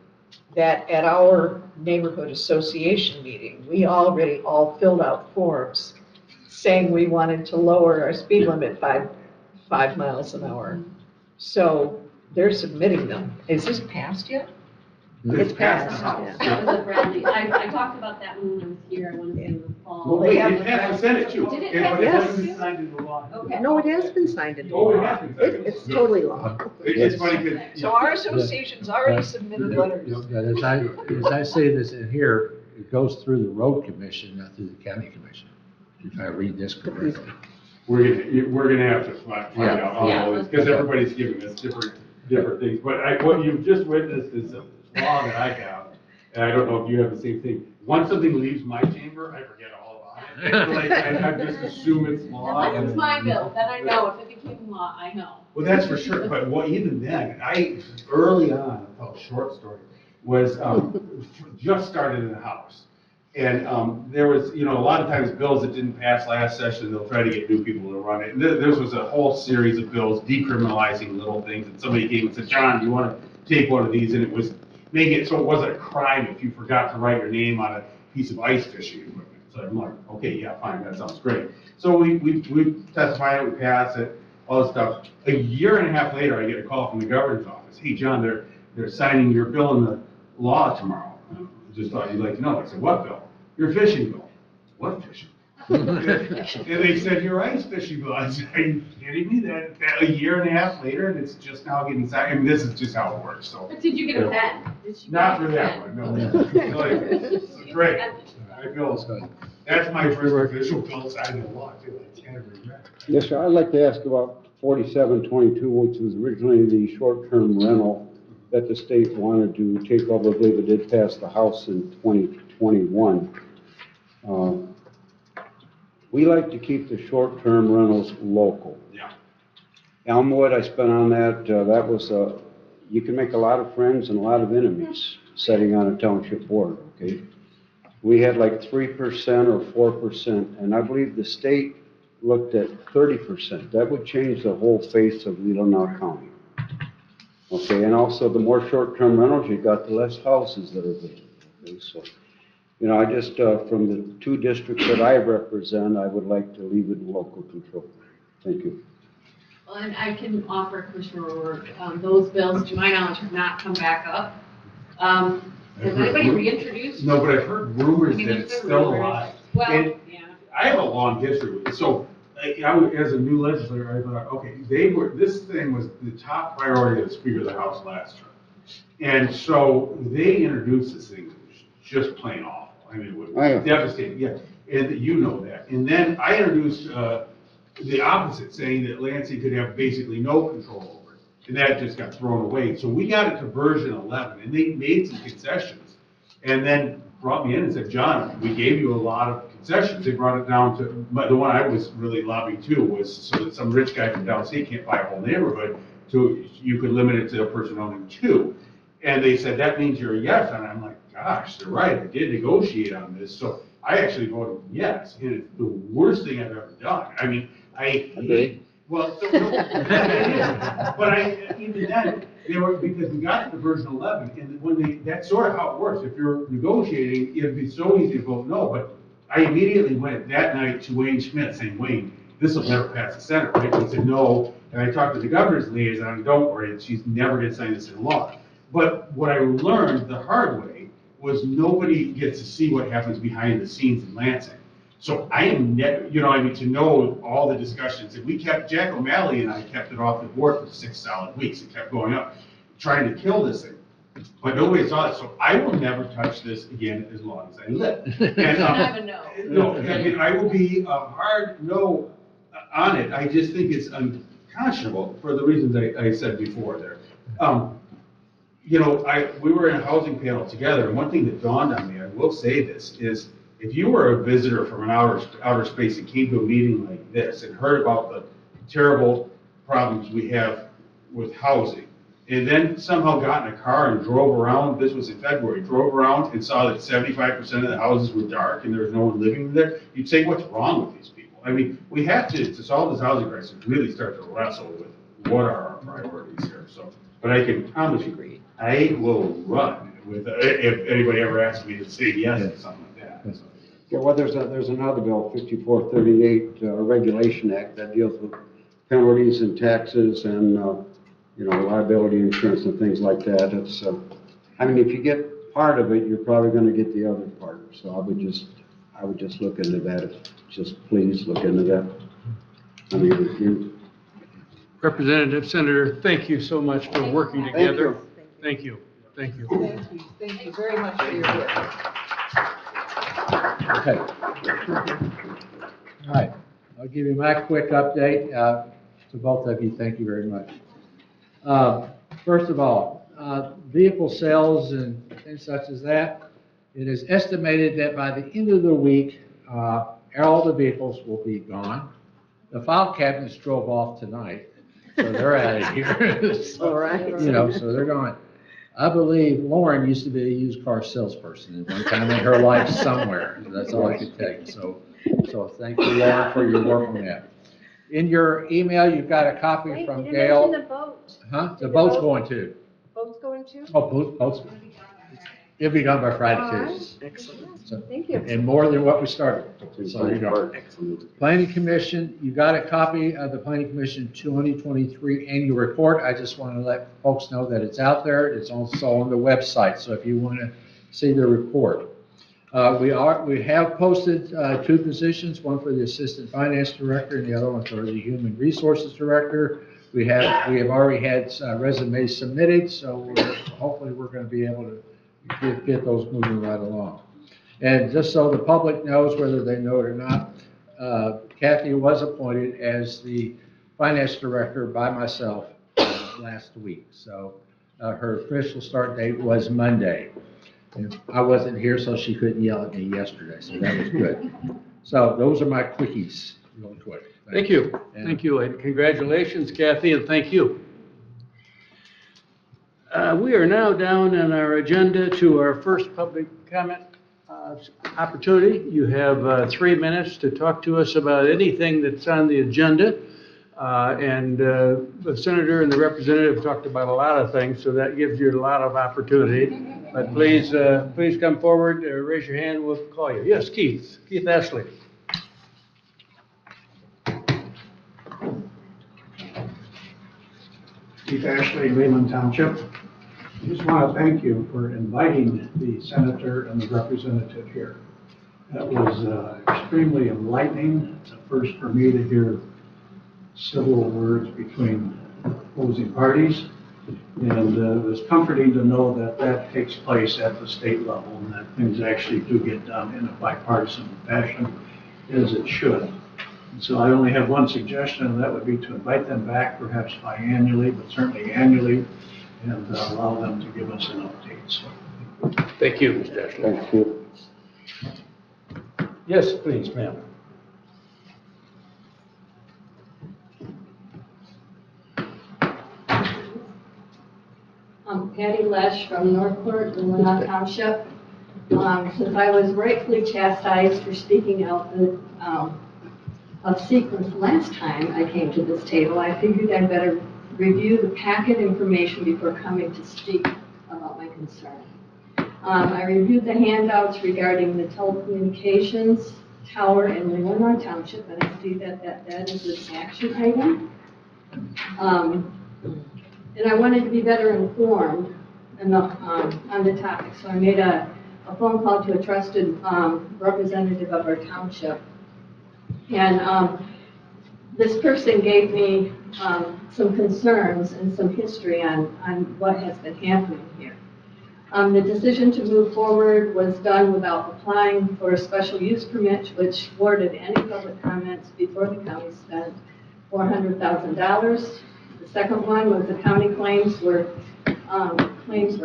that at our neighborhood association meeting, we already all filled out forms saying we wanted to lower our speed limit by 5 miles an hour. So they're submitting them. Is this passed yet? It's passed, the House. yeah. That was a Bradley, I talked about that when I was here, I want to say in the fall. Well, wait, it passed the Senate too. Did it But pass it the hasn't Senate been too? signed into law. Okay. No, it has been signed into Oh, it law. has been signed into It's law. totally law. It's funny because. So our association's already submitted letters. As I say this in here, it goes through the road commission, not through the county commission, if I read this correctly. We're gonna have to find Yeah. out all of this, because everybody's giving us different things. But what you've just witnessed is a law that I have, and I don't know if you have the same thing. Once something leaves my chamber, I forget all about it. Like, I just assume it's law. Unless it's my bill, then I know, if it became law, I know. Well, that's for sure, but even then, early on, I'll tell a short story, was, just started in the House. And, there was, a lot of times bills that didn't pass last session, they'll try to get new people to run it. And this was a whole series of bills decriminalizing little things, and somebody came and said, John, do you want to take one of these? And it was making it so it wasn't a crime if you forgot to write your name on a piece of ice fishing equipment. So I'm like, okay, yeah, fine, that sounds great. So we testify it, we pass it, all this stuff. A year and a half later, I get a call from the governor's office. Hey, John, they're signing your bill in the law tomorrow. I just thought you'd like to know. I said, what bill? Your fishing bill. What fishing? And they said, your ice fishing bill. I said, are you kidding me? That a year and a half later, and it's just now getting signed. I mean, this is just how it works, so. But did you get a pen? Did you Not get for a that pen? one, no. Like, it's great. I feel, that's my first official bill signed in law, too. I can't remember. Yes, sir, I'd like to ask about 4722, which was originally the short-term rental that the state wanted to take over. I believe it did pass the House in 2021. We like to keep the short-term rentals local. Yeah. Elmwood, I spent on that, that was, you can make a lot of friends and a lot of enemies sitting on a township board, okay? We had like 3% or 4%, and I believe the state looked at 30%. That would change the whole face of Leelanau County. Okay, and also the more short-term rentals you got, the less houses that are vacant. Okay, so, I just, from the two districts that I represent, I would like to leave it in local control. Thank you. Well, and I can offer Commissioner O'Rourke, those bills, to my knowledge, have not come back up. Has anybody reintroduced? No, but I've heard rumors I mean, that there's it's been still rumors. alive. Well, And yeah. I have a long history with it. So, as a new legislator, I thought, okay, this thing was the top priority of the Speaker of the House last term. And so they introduced this thing that was just plain awful. I mean, it was devastating, yeah, and you know that. And then I introduced the opposite, saying that Lansing could have basically no control over it. And that just got thrown away. So we got it to version 11, and they made some concessions. And then brought me in and said, John, we gave you a lot of concessions. They brought it down to, but the one I was really lobbying to was so that some rich guy from downstate can't buy a whole neighborhood, you could limit it to a person owning 2. And they said, that means you're a yes. And I'm like, gosh, they're right. I did negotiate on this. So I actually voted yes. And it's the worst thing I've ever done. I mean, I hate, well, so, no, it is. But even then, because we got to version 11, and that's sort of how it works. If you're negotiating, it'd be so easy to vote no. But I immediately went that night to Wayne Schmidt saying, Wayne, this will never pass the Senate, right? And he said, no. And I talked to the governor's liaison, don't worry, she's never going to sign this into law. But what I learned the hard way was nobody gets to see what happens behind the scenes in Lansing. So I am never, to know all the discussions, and Jack O'Malley and I kept it off the board for 6 solid weeks. It kept going up, trying to kill this thing. But nobody saw it, so I will never touch this again as long as I live. And, I'm a no. no, I mean, I will be a hard no on it. I just think it's unconscionable for the reasons I said before there. We were in a housing panel together, and one thing that dawned on me, I will say this, is if you were a visitor from an outer space and came to a meeting like this and heard about the terrible problems we have with housing, and then somehow got in a car and drove around, this was in February, drove around and saw that 75% of the houses were dark and there was no one living there, you'd say, what's wrong with these people? I mean, we have to solve this housing crisis, really start to wrestle with what are our priorities here. So, but I can promise you, I will run with, if anybody ever asks me to say yes to something like that. So. Yeah, well, there's another bill, 5438, Regulation Act, that deals with penalties and taxes and, liability insurance and things like that. It's, if you get part of it, you're probably going to get the other part. So I would just look into that. Just please look into that. If you. Representative Senator, thank you so much for working together. Thank you. Thank you. Thank you very much for your work. Okay. All right, I'll give you my quick update to both of you. Thank you very much. First of all, vehicle sales and things such as that, it is estimated that by the end of the week, all the vehicles will be gone. The file cabinets drove off tonight, so they're out of here. So, All right. so they're gone. I believe Lauren used to be a used car salesperson at one time in her life somewhere. That's all I could tell you. So thank you, Lauren, for your work on that. In your email, you've got a copy from You Gail. mentioned the boat. Huh? The boat's going too. Boat's going too? Oh, boat's, it'll be gone by Friday too. Excellent. So, Thank you. and more than what we started. So there you go. Planning Commission, you got a copy of the Planning Commission 2023 annual report. I just want to let folks know that it's out there. It's also on the website. So if you want to see the report. We have posted 2 positions, one for the Assistant Finance Director and the other one for the Human Resources Director. We have already had resumes submitted, so hopefully we're going to be able to get those moving right along. And just so the public knows, whether they know it or not, Kathy was appointed as the Finance Director by myself last week. So her official start date was Monday. And I wasn't here, so she couldn't yell at me yesterday, so that was good. So those are my quickies, real quick. Thank you. Thank you. And congratulations, Kathy, and thank you. We are now down on our agenda to our first public comment opportunity. You have 3 minutes to talk to us about anything that's on the agenda. The senator and the representative talked about a lot of things, so that gives you a lot of opportunity. But please come forward, raise your hand, we'll call you. Yes, Keith Ashley. Keith Ashley, Leelanau Township. I just want to thank you for inviting the senator and the representative here. That was extremely enlightening. It's a first for me to hear civil words between opposing parties. And it was comforting to know that that takes place at the state level and that things actually do get done in a bipartisan fashion as it should. And so I only have one suggestion, and that would be to invite them back, perhaps biannually, but certainly annually, and allow them to give us an update. So, Thank you, Mr. Ashley. Thank you. Yes, please, ma'am. I'm Patty Lesh from Northport, Leelanau Township. Since I was rightfully chastised for speaking out of sequence last time I came to this table, I figured I'd better review the packet information before coming to speak about my concern. I reviewed the handouts regarding the telecommunications tower in Leelanau Township, and I see that is an action item. And I wanted to be better informed on the topic. So I made a phone call to a trusted representative of our township. And this person gave me some concerns and some history on what has been happening here. The decision to move forward was done without applying for a special use permit, which thwarted any public comments before the county spent $400,000. The second one was the county claims were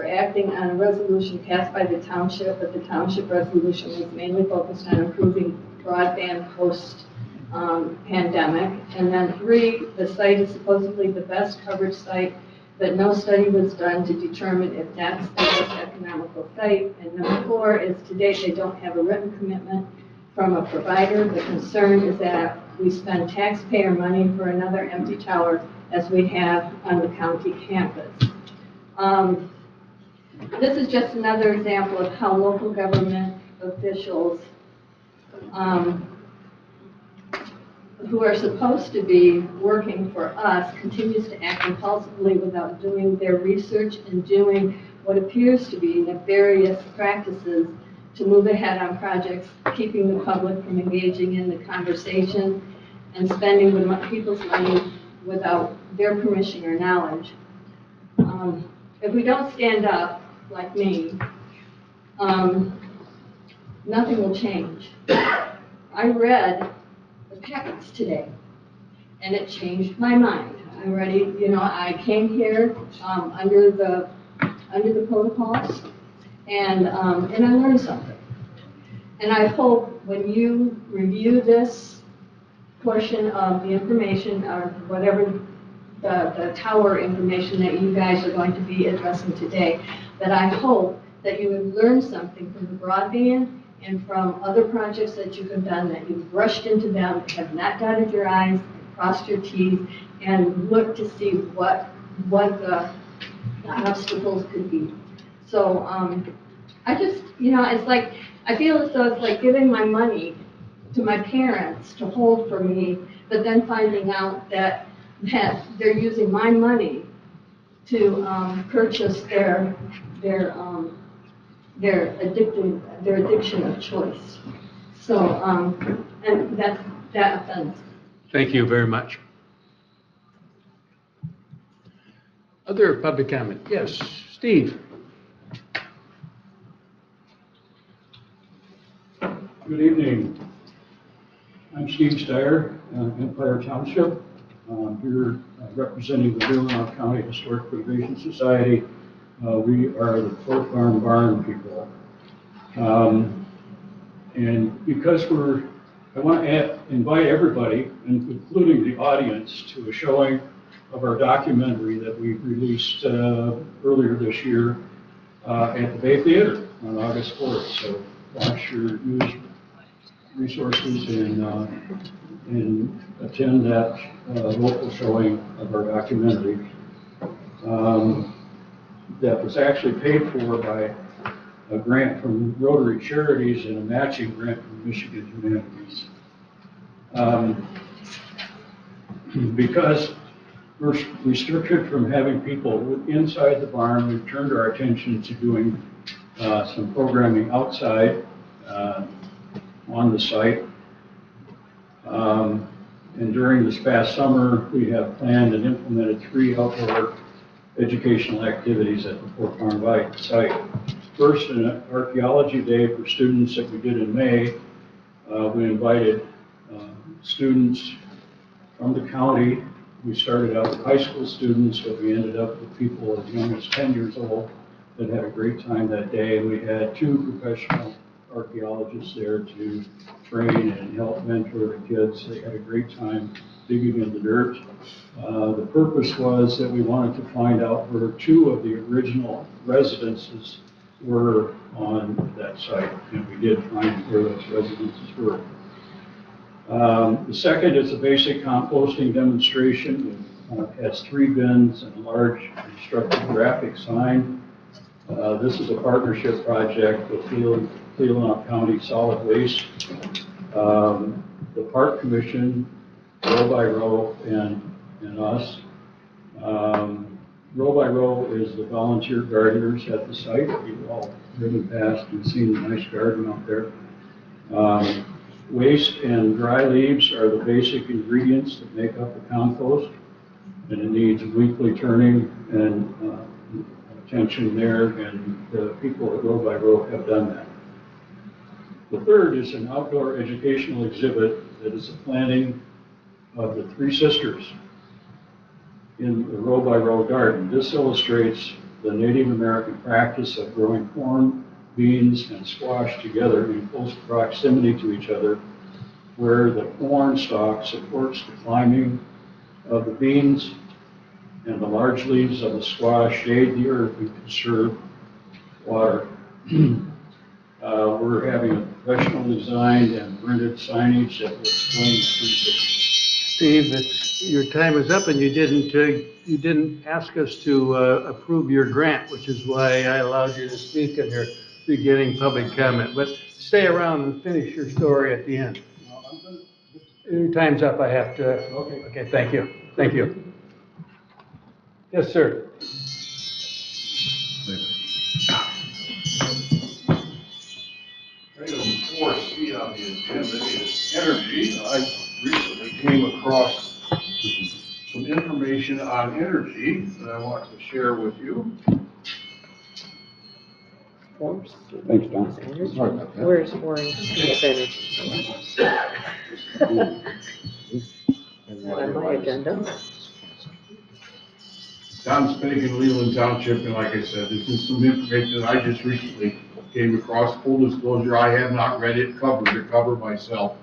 acting on a resolution passed by the township, but the township resolution was mainly focused on improving broadband post-pandemic. And then 3, the site is supposedly the best coverage site, but no study was done to determine if that's the most economical site. And number 4 is to date they don't have a written commitment from a provider. The concern is that we spend taxpayer money for another empty tower as we have on the county campus. This is just another example of how local government officials who are supposed to be working for us continues to act impulsively without doing their research and doing what appears to be nefarious practices to move ahead on projects, keeping the public from engaging in the conversation and spending people's money without their permission or knowledge. If we don't stand up, like me, nothing will change. I read the packets today, and it changed my mind. I'm ready, I came here under the protocols, and I learned something. And I hope when you review this portion of the information, or whatever the tower information that you guys are going to be addressing today, that I hope that you have learned something from the broadband and from other projects that you have done, that you've rushed into them, have not dotted your I's, crossed your T's, and looked to see what the obstacles could be. So I just, it's like, I feel as though it's like giving my money to my parents to hold for me, but then finding out that they're using my money to purchase their addiction of choice. So, and that offends. Thank you very much. Other public comment? Yes, Steve. Good evening. I'm Steve Steyer, Empire Township. I'm here representing the Leelanau County Historic Preservation Society. We are the Fort Farm Barn people. And because I want to invite everybody, including the audience, to a showing of our documentary that we released earlier this year at the Bay Theater on August 4th. So watch your news resources and attend that local showing of our documentary. That was actually paid for by a grant from Rotary Charities and a matching grant from Michigan Humanities. Because we're restricted from having people inside the barn, we've turned our attention to doing some programming outside on the site. And during this past summer, we have planned and implemented 3 outdoor educational activities at the Fort Farm site. First, an archaeology day for students that we did in May. We invited students from the county. We started out with high school students, but we ended up with people as young as 10 years old that had a great time that day. We had 2 professional archaeologists there to train and help mentor the kids. They had a great time digging in the dirt. The purpose was that we wanted to find out where 2 of the original residences were on that site, and we did find where those residences were. The second is a basic composting demonstration. It has 3 bins and a large constructed graphic sign. This is a partnership project with Leelanau County Solid Waste, the Park Commission, row by row, and us. row by row is the volunteer gardeners at the site. You've all driven past and seen the nice garden out there. Waste and dry leaves are the basic ingredients that make up the compost, and it needs weekly turning and attention there, and the people at Row by Row have done that. The third is an outdoor educational exhibit that is a planting of the Three Sisters in the Row by Row garden. This illustrates the Native American practice of growing corn, beans, and squash together in close proximity to each other, where the corn stalk supports the climbing of the beans and the large leaves of the squash shade the earth and conserve water. We're having a professional designed and printed signage that will explain the Three Sisters. Steve, your time is up, and you didn't ask us to approve your grant, which is why I allowed you to speak in your beginning public comment. But stay around and finish your story at the end. Your time's up, I have to. Okay, thank you. Thank you. Yes, sir. Item 4C on the agenda is energy. I recently came across some information on energy that I want to share with you. Thanks, Don. Sorry about that. Where's energy? On my agenda. Don Spagan, Leland Township, and like I said, this is some information that I just recently came across. Full disclosure, I have not read it cover to cover myself,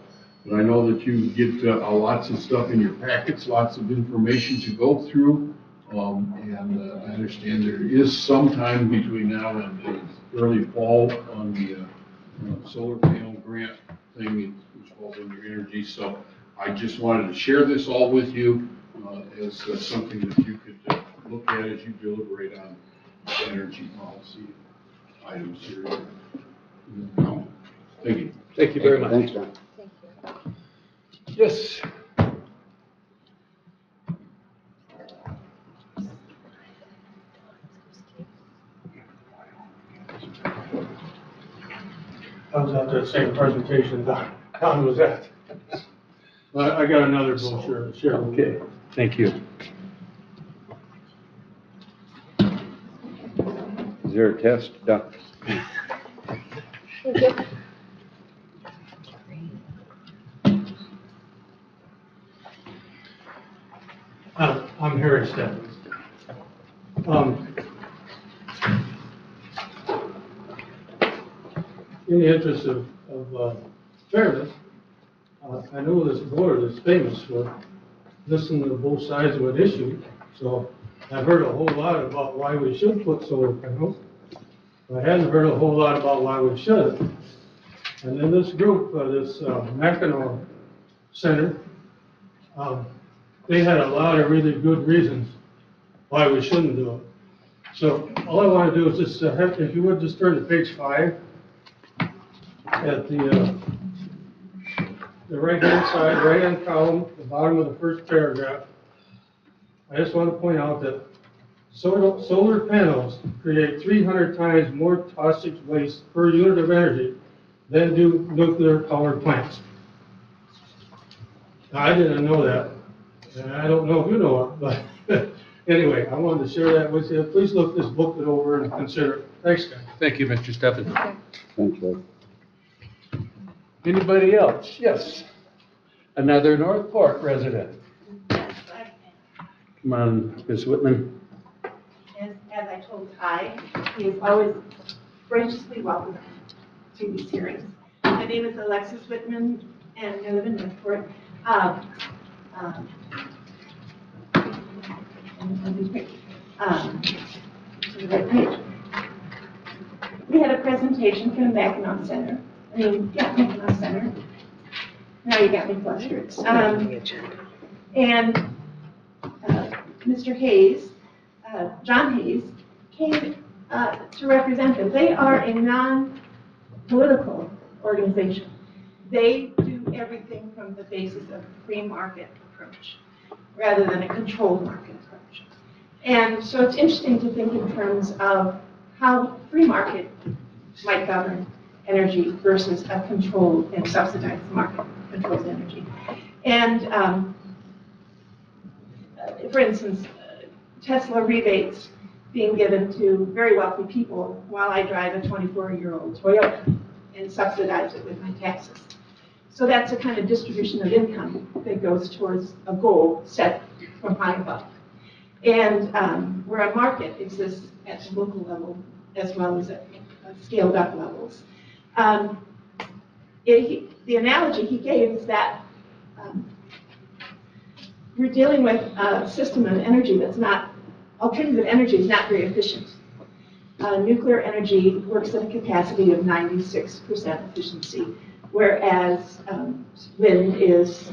but I know that you get lots of stuff in your packets, lots of information to go through, and I understand there is some time between now and early fall on the solar panel grant thing, which falls under energy. So I just wanted to share this all with you as something that you could look at as you deliberate on energy policy items here. Thank you. Thank you very much. Thanks, Don. Yes. I was at that same presentation Don was at. I got another brochure to share. Okay, thank you. Is there a test, Don? I'm Harry Stebbins. In the interest of fairness, I know this board is famous for listening to both sides of an issue, so I've heard a whole lot about why we should put solar panels. I hadn't heard a whole lot about why we shouldn't. And then this group, this Mackinac Center, they had a lot of really good reasons why we shouldn't do it. So all I want to do is just, if you would just turn to page 5, at the right-hand side, right-hand column, the bottom of the first paragraph. I just want to point out that solar panels create 300 times more toxic waste per unit of energy than do nuclear power plants. Now, I didn't know that, and I don't know if you know it, but anyway, I wanted to share that with you. Please look this booklet over and consider it. Thanks, guys. Thank you, Mr. Stephens. Thanks, Ed. Anybody else? Yes. Another Northport resident. Come on, Ms. Whitman. As I told Ty, he is always graciously welcome to these hearings. My name is Alexis Whitman, and I live in Northport. We had a presentation from the Mackinac Center. Mackinac Center. Now you got me flustered. And Mr. Hayes, John Hayes, came to represent them. They are a non-political organization. They do everything from the basis of a free market approach rather than a controlled market approach. And so it's interesting to think in terms of how free market might govern energy versus a controlled and subsidized market controls energy. And for instance, Tesla rebates being given to very wealthy people while I drive a 24-year-old Toyota and subsidize it with my taxes. So that's a kind of distribution of income that goes towards a goal set from high above. And where a market exists at the local level as well as at scaled up levels. The analogy he gave is that we're dealing with a system of energy that's not, alternative energy is not very efficient. Nuclear energy works at a capacity of 96% efficiency, whereas wind is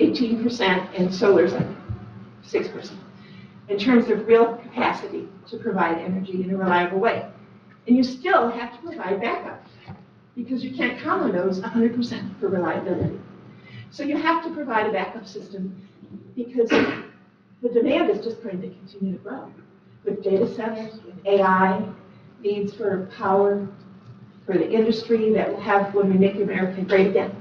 18% and solar is like 6%, in terms of real capacity to provide energy in a reliable way. And you still have to provide backup, because you can't count on those 100% for reliability. So you have to provide a backup system, because the demand is just going to continue to grow. With data centers, with AI, needs for power, for the industry that will have, when we make America great again,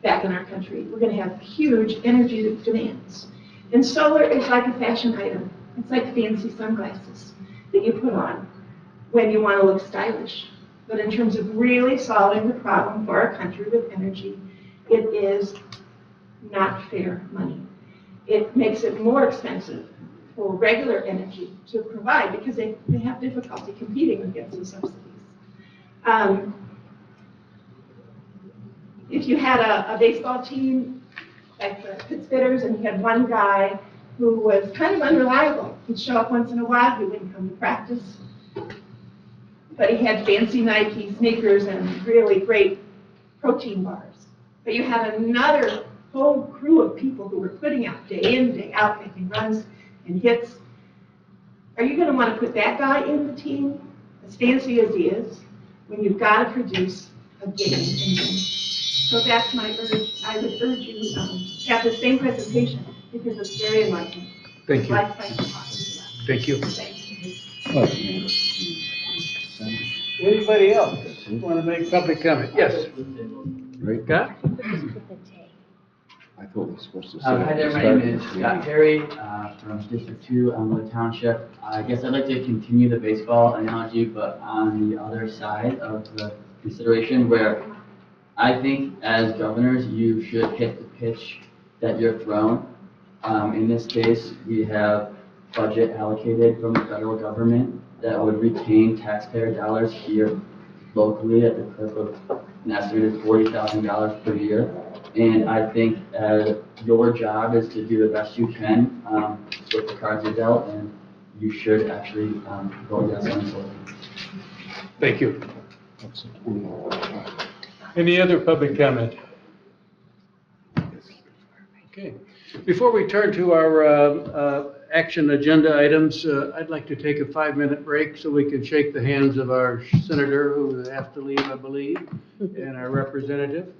back in our country, we're going to have huge energy demands. And solar is like a fashion item. It's like fancy sunglasses that you put on when you want to look stylish. But in terms of really solving the problem for our country with energy, it is not fair money. It makes it more expensive for regular energy to provide because they have difficulty competing against the subsidies. If you had a baseball team like the Pittsburghers and you had one guy who was kind of unreliable, he'd show up once in a while, he wouldn't come to practice, but he had fancy Nike sneakers and really great protein bars. But you had another whole crew of people who were putting out day in, day out, making runs and hits. Are you going to want to put that guy in the team, as fancy as he is, when you've got to produce a game and win? So that's my urge. I would urge you to have the same presentation because it's very enlightening. Thank you. Thank you. Anybody else want to make public comment? Yes. Right. Scott? I thought we were supposed to say. Hi there, my name is Scott Perry from District 2, Elmwood Township. I guess I'd like to continue the baseball analogy, but on the other side of the consideration, where I think as governors, you should hit the pitch that you're thrown. In this case, we have budget allocated from the federal government that would retain taxpayer dollars here locally at the clip of an estimated $40,000 per year. And I think your job is to do the best you can with the cards you're dealt, and you should actually vote yes on this one. Thank you. Any other public comment? Okay. Before we turn to our action agenda items, I'd like to take a 5-minute break so we can shake the hands of our senator who has to leave, I believe, and our representative.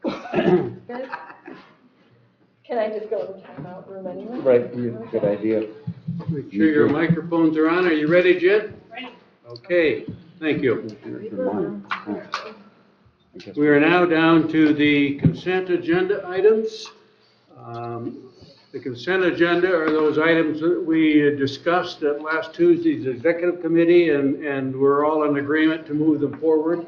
Can I just go in the timeout room anyway? Right, good idea. Make sure your microphones are on. Are you ready, Jen? Ready. Okay, thank you. We are now down to the consent agenda items. The consent agenda are those items that we discussed at last Tuesday's executive committee, and we're all in agreement to move them forward.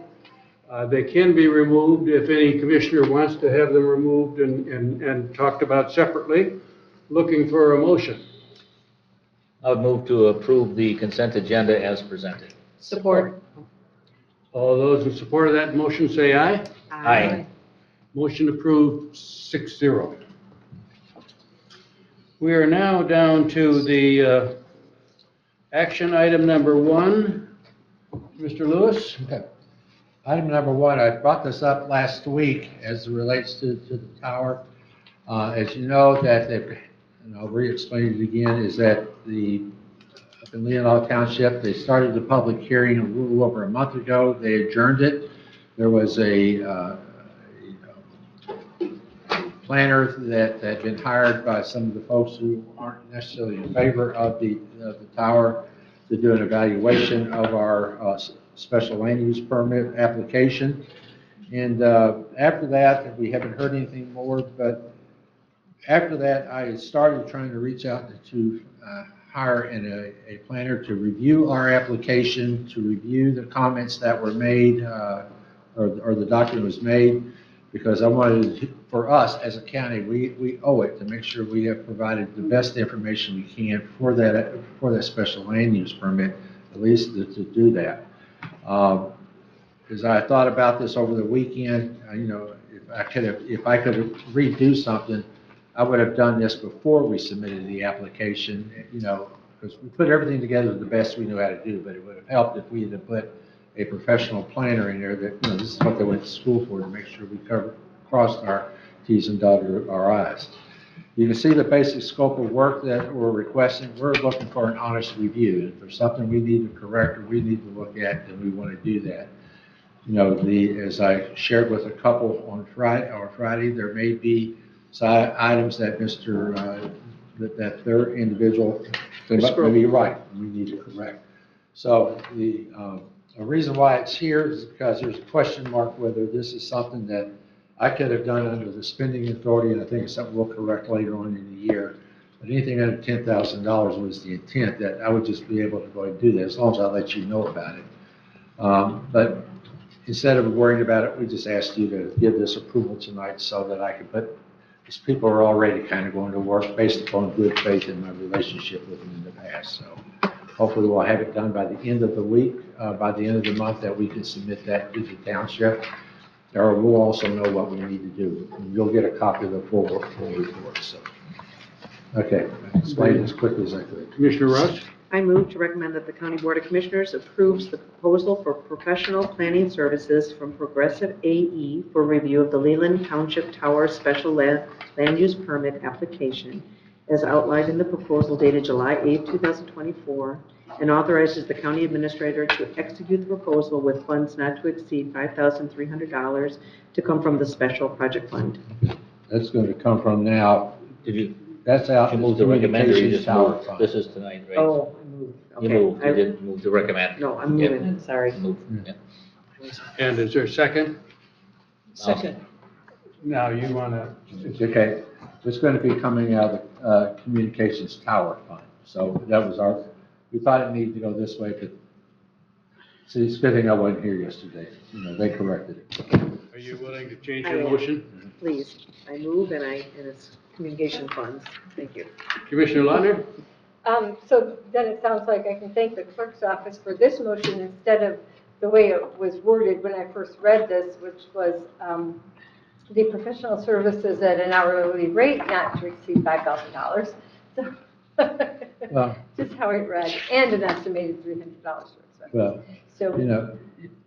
They can be removed if any commissioner wants to have them removed and talked about separately. Looking for a motion. I would move to approve the consent agenda as presented. Support. All those in support of that motion say aye. Aye. Motion approved 6-0. We are now down to the action item number 1. Mr. Lewis? Okay. Item number 1, I brought this up last week as it relates to the tower. As you know, that and I'll re-explain it again, is that up in Leelanau Township, they started the public hearing a little over a month ago. They adjourned it. There was a planner that had been hired by some of the folks who aren't necessarily in favor of the tower to do an evaluation of our special land use permit application. And after that, we haven't heard anything more, but after that, I started trying to reach out to hire a planner to review our application, to review the comments that were made, or the document was made, because I wanted, for us as a county, we owe it to make sure we have provided the best information we can for that special land use permit, at least to do that. As I thought about this over the weekend, if I could redo something, I would have done this before we submitted the application, because we put everything together the best we knew how to do, but it would have helped if we had put a professional planner in there that, this is what they went to school for, to make sure we crossed our T's and dotted our I's. You can see the basic scope of work that we're requesting. We're looking for an honest review. If there's something we need to correct or we need to look at, then we want to do that. As I shared with a couple on Friday, there may be items that that their individual, maybe right, we need to correct. So the reason why it's here is because there's a question mark whether this is something that I could have done under the spending authority, and I think it's something we'll correct later on in the year. But anything under $10,000 was the intent, that I would just be able to go and do that as long as I let you know about it. But instead of worrying about it, we just asked you to give this approval tonight so that I could put, because people are already kind of going to work based upon good faith in my relationship with them in the past. So hopefully we'll have it done by the end of the week, by the end of the month, that we can submit that to the township. Or we'll also know what we need to do. And you'll get a copy of the full report. So, okay, I explained it as quickly as I could. Commissioner Rush? I move to recommend that the County Board of Commissioners approves the proposal for professional planning services from Progressive AE for review of the Leland Township Tower Special Land Use Permit application as outlined in the proposal dated July 8, 2024, and authorizes the county administrator to execute the proposal with funds not to exceed $5,300 to come from the special project fund. That's going to come from now. That's out. You moved to recommend, or you just tower moved? fund. This is tonight, right? Oh, I moved. Okay. You moved, you didn't move to recommend. No, I'm moving, sorry. Move, yeah. And is there a second? Second. Now you want to, Okay, it's going to be coming out of the communications tower fund. So that was we thought it needed to go this way, but see, it's a good thing I wasn't here yesterday. They corrected it. are you willing to change your motion? Please, I move and it's communication funds. Thank you. Commissioner Lander? So then it sounds like I can thank the clerk's office for this motion instead of the way it was worded when I first read this, which was the professional services at an hourly rate not to exceed $5,000. So Well, just how it read, and an estimated $300 for expenses. well, So,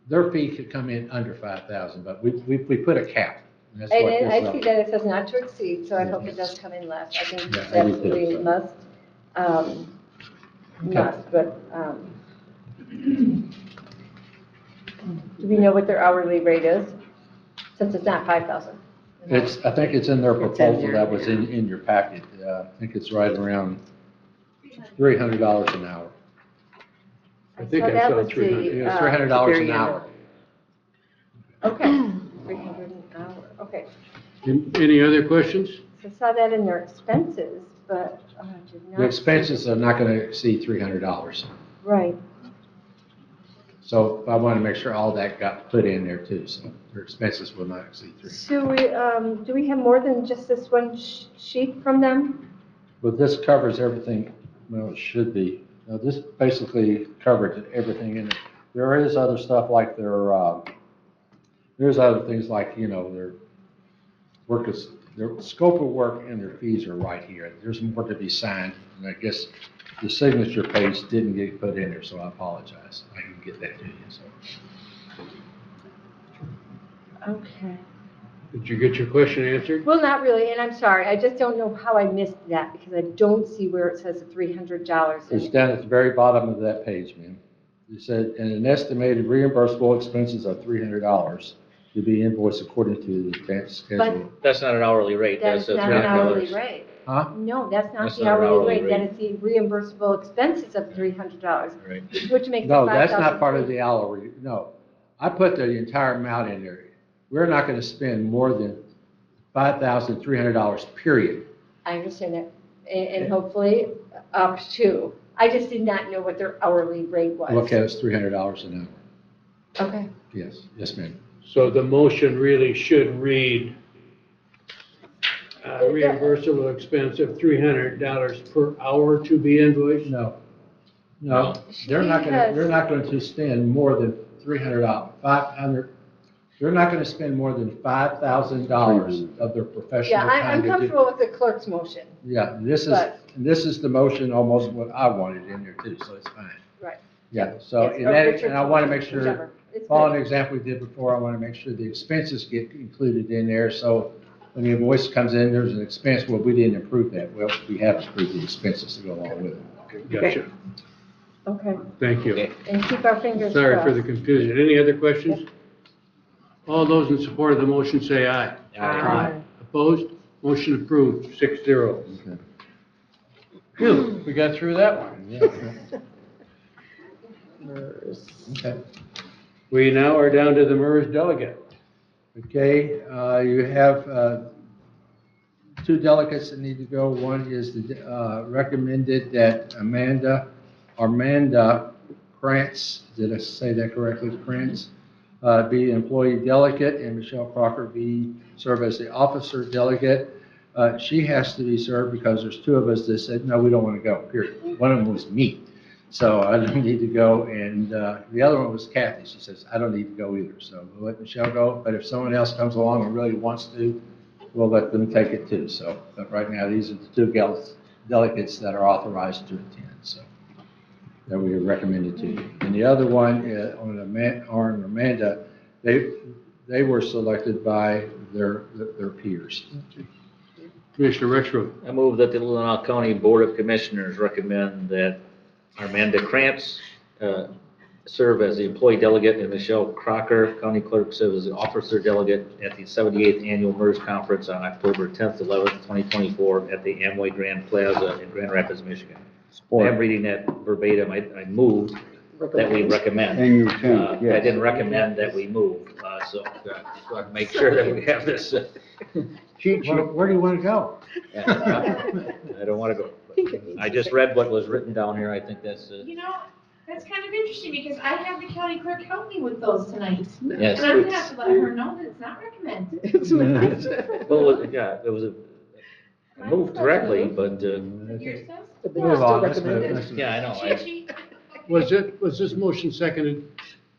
their fee could come in under 5,000, but we put a cap. And that's and what and this I see that it says not to exceed, so I hope it does come in less. I think Yeah, it's I do too, absolutely so. must, must, but, do we know what their hourly rate is? Since it's not 5,000. I think it's in their It's in proposal there, that was in your packet. I think it's right around $300 an hour. I think So I that saw was 300. the, Yeah, $300 very an end. hour. Okay, 300 an hour, okay. Any other questions? So I saw that in their expenses, but did not. The expenses are not going to exceed $300. Right. So I want to make sure all that got put in there too, so their expenses will not exceed $300. So do we have more than just this one sheet from them? But this covers everything, well, it should be. Now, this basically covered everything in it. There is other stuff like there's other things like, their work is, their scope of work and their fees are right here. There's more to be signed, and I guess the signature page didn't get put in there, so I apologize. I can get that to you, so. Okay. Did you get your question answered? Well, not really, and I'm sorry, I just don't know how I missed that, because I don't see where it says the $300. It's down at the very bottom of that page, ma'am. It said, and an estimated reimbursable expenses of $300. to be invoiced according to the advance schedule. That's not an hourly rate, That's that's not an hourly $300. rate. Huh? No, that's not That's the not an hourly hourly rate, that rate. is the reimbursable expenses of $300, Right. which makes it No, that's not part of $5,003. the hourly, no. I put the entire amount in there. We're not gonna spend more than $5,300, period. I understand that, and hopefully up to. I just did not know what their hourly rate was. Okay, it's $300 an hour. Okay. Yes, ma'am. So the motion really should read, reimbursable expense of $300 per hour to be invoiced? No, She they're not has- going to spend more than $300, 500. They're not going to spend more than $5,000 of their professional Yeah, time. I'm to do- comfortable with the clerk's motion. Yeah, But- this is the motion, almost what I wanted in there too, so it's fine. Right. Yeah, so, Yes, and or that, Richard's and I want to motion, make sure, whichever. It's following good. the example we did before, I want to make sure the expenses get included in there, so when the invoice comes in, there's an expense, well, we didn't approve that, well, we have approved the expenses to go along with it. Gotcha. Okay, Thank you. and keep our fingers crossed. Sorry for the confusion. Any other questions? All those in support of the motion say aye. Aye. Opposed? Motion approved, 6-0. Okay. Phew, we got through that one. Okay. We now are down to the MERS delegate. Okay, you have two delegates that need to go. One is recommended that Armanda Krantz, did I say that correctly, Krantz, be employee delegate, and Michelle Crocker serve as the officer delegate. She has to be served because there's two of us that said, no, we don't want to go, period. One of them was me. So I don't need to go, and the other one was Kathy. She says, I don't need to go either. So we'll let Michelle go, but if someone else comes along and really wants to, we'll let them take it too. So, but right now, these are the two delegates that are authorized to attend, so that we have recommended to you. And the other one, on Amanda, they were selected by their peers. Commissioner Rexroth. I move that the Leelanau County Board of Commissioners recommend that Armanda Krantz serve as the employee delegate and Michelle Crocker, county clerk, serve as the officer delegate at the 78th Annual MERS Conference on October 10th, 11th, 2024 at the Amway Grand Plaza in Grand Rapids, Michigan. I am reading that verbatim. I move that we recommend. And you can, yes. I didn't recommend that we move, so I can make sure that we have this. Cheat sheet. Where do you want to go? I don't want to go. I just read what was written down here. I think that's, You know, that's kind of interesting because I have the county clerk help me with those tonight. yes. And I'm gonna have to let her know that it's not recommended. Well, yeah, it was I moved directly, but, Yours does? Move on, let's move. Let's move. yeah, I know. Cheat sheet? Was this motion seconded?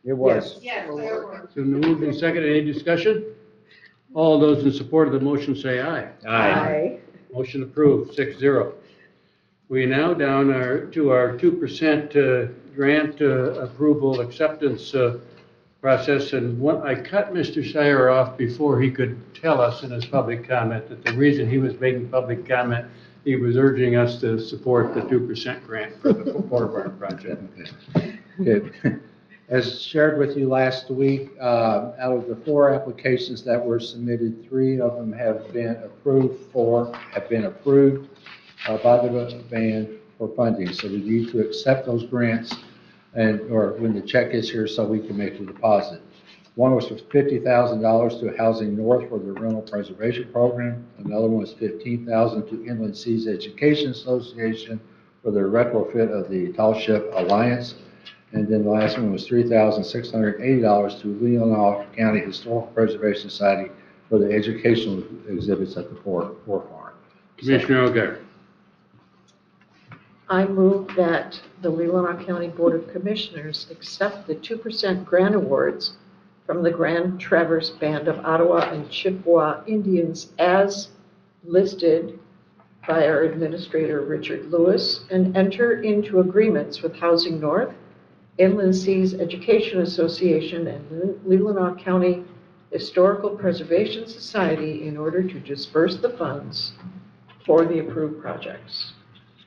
It was. Yes, there were. So moved and seconded. Any discussion? All those in support of the motion say aye. Aye. Motion approved, 6-0. We now down to our 2% grant approval acceptance process. And I cut Mr. Shire off before he could tell us in his public comment that the reason he was making public comment, he was urging us to support the 2% grant for the Port Barn project. Good. As shared with you last week, out of the 4 applications that were submitted, 3 of them have been approved by the band for funding. So we need to accept those grants or when the check is here so we can make the deposit. One was for $50,000 to Housing North for the rental preservation program. Another one was $15,000 to Inland Seas Education Association for the retrofit of the Tall Ship Alliance. And then the last one was $3,680 to Leelanau County Historical Preservation Society for the educational exhibits at the Port Farm. Commissioner O'Gara. I move that the Leelanau County Board of Commissioners accept the 2% grant awards from the Grand Traverse Band of Ottawa and Chippewa Indians as listed by our Administrator Richard Lewis and enter into agreements with Housing North, Inland Seas Education Association, and Leelanau County Historical Preservation Society in order to disperse the funds for the approved projects.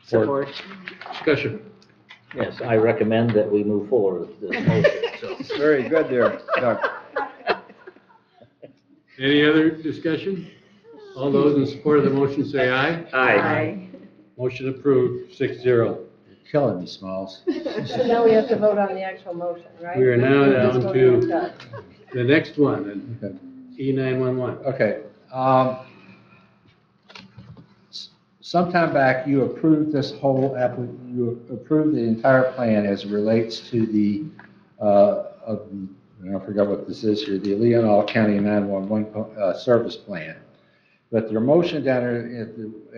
Support. Discussion. Yes, I recommend that we move forward with this motion, so. Very good there, Doug. Any other discussion? All those in support of the motion say aye. Aye. Motion approved, 6-0. You're killing me, Smalls. So now we have to vote on the actual motion, right? We are now We're just down voting on to that. the next one, Okay. E911. Okay, sometime back, you approved this whole you approved the entire plan as it relates to the, I forgot what this is here, the Leelanau County 911 service plan. But your motion down there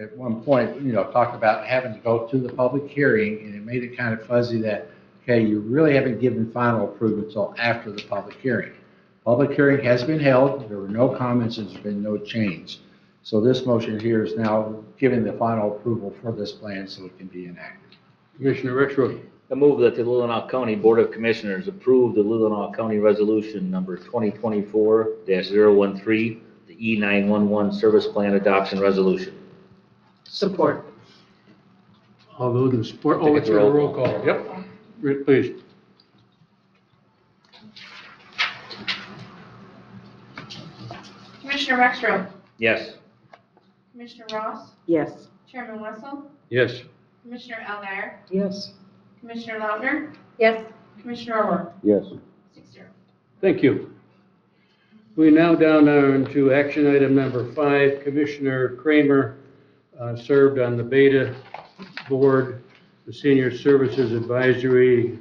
at one point, talked about having to go to the public hearing, and it made it kind of fuzzy that, okay, you really haven't given final approval until after the public hearing. Public hearing has been held, there were no comments, and there's been no change. So this motion here is now giving the final approval for this plan so it can be enacted. Commissioner Rexroth. I move that the Leelanau County Board of Commissioners approve the Leelanau County Resolution number 2024-013, the E911 Service Plan Adoption Resolution. Support. All those in support, Take it it's to a roll roll call. call. Yep, Rick, please. Commissioner Rexroth, Yes. Commissioner Ross, Yes. Chairman Wessel, Yes. Commissioner Algier, Yes. Commissioner Lautner, Yes, Commissioner O'Rourke, Yes. 6-0. Thank you. We now down to action item number 5. Commissioner Kramer served on the Beta Board, the Senior Services Advisory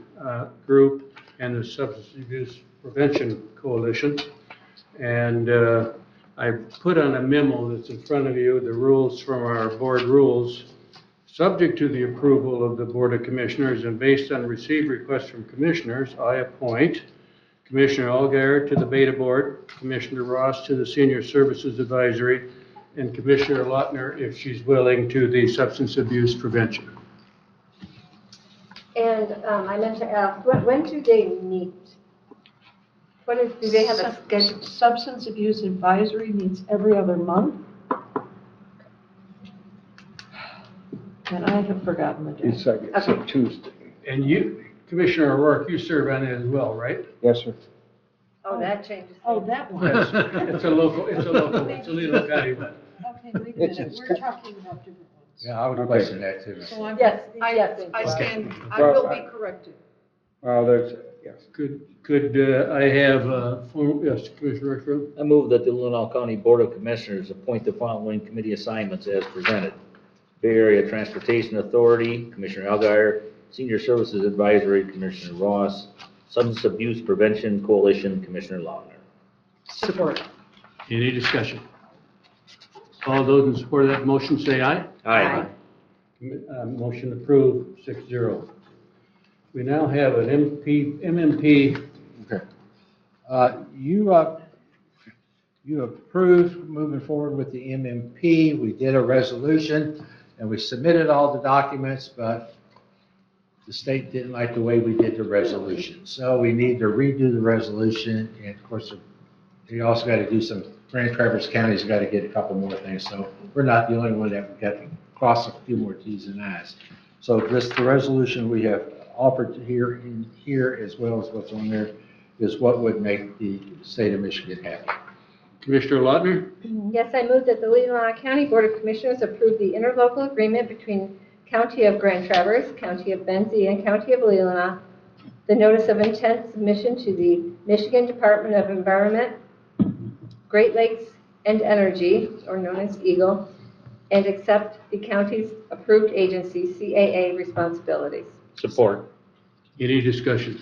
Group, and the Substance Abuse Prevention Coalition. And I put on a memo that's in front of you, the rules from our board rules, subject to the approval of the Board of Commissioners and based on received requests from commissioners, I appoint Commissioner Algier to the Beta Board, Commissioner Ross to the Senior Services Advisory, and Commissioner Lautner, if she's willing, to the Substance Abuse Prevention. and I meant to ask, when do they meet? Do they have a schedule? Substance Abuse Advisory meets every other month. And I have forgotten the date. It's a Tuesday. And you, Commissioner O'Rourke, you serve on it as well, right? Yes, sir. Oh, that changes. Oh, that one. It's a local, it's a Leelanau County one. Okay, wait a minute, we're talking about different ones. Yeah, I would question that too. So I'm, Yes, I yes. stand, I Well, will be corrected. Well, yes. Could I have, yes, Commissioner Rexroth? I move that the Leelanau County Board of Commissioners appoint the following committee assignments as presented. Bay Area Transportation Authority, Commissioner Algier, Senior Services Advisory, Commissioner Ross, Substance Abuse Prevention Coalition, Commissioner Lautner. Support. Any discussion? All those in support of that motion say aye. Aye. Motion approved, 6-0. We now have an MMP. Okay. You approved moving forward with the MMP. We did a resolution and we submitted all the documents, but the state didn't like the way we did the resolution. So we need to redo the resolution, and of course, we also got to do some, Grand Traverse County's got to get a couple more things, so we're not the only one that we've got to cross a few more T's and I's. So the resolution we have offered here as well as what's on there is what would make the state of Michigan happy. Commissioner Lautner? Yes, I move that the Leelanau County Board of Commissioners approve the interlocal agreement between County of Grand Traverse, County of Benzie, and County of Leelanau, the notice of intent submission to the Michigan Department of Environment, Great Lakes and Energy, or known as EGLE, and accept the county's approved agency, CAA, responsibilities. Support. Any discussion?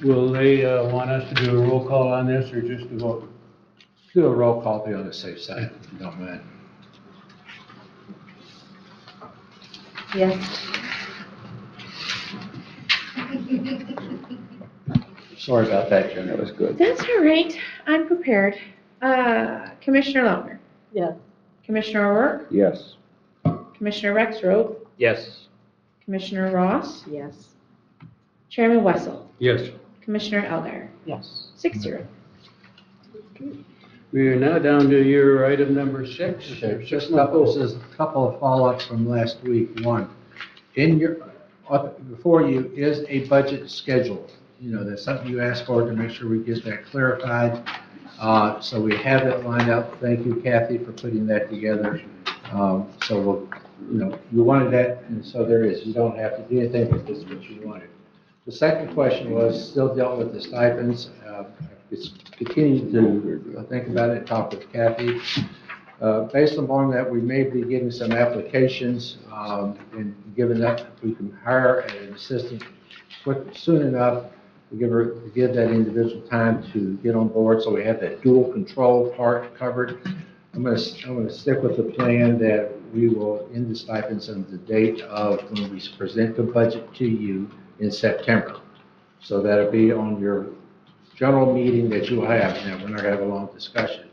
Will they want us to do a roll call on this or just a vote? Do a roll call, be on the safe side, if you don't mind. Yes. Sorry about that, Jen, that was good. That's all right. I'm prepared. Commissioner Lautner, Yes. Commissioner O'Rourke, Yes. Commissioner Rexroth, Yes. Commissioner Ross, Yes. Chairman Wessel, Yes. Commissioner Algier, Yes. 6-0. We are now down to your item number 6. Okay, just a couple of follow-ups from last week. One, before you is a budget schedule. that's something you asked for, to make sure we get that clarified. So we have that lined up. Thank you, Kathy, for putting that together. So we'll, you wanted that, and so there is. You don't have to do anything, but this is what you wanted. The second question was still dealt with the stipends. It's continued to think about it, talk with Kathy. Based upon that, we may be getting some applications, and given that if we can hire an assistant soon enough, to give that individual time to get on board, so we have that dual control part covered. I'm gonna stick with the plan that we will end the stipends on the date of when we present the budget to you in September. So that'll be on your general meeting that you'll have. Now, we're not gonna have a long discussion,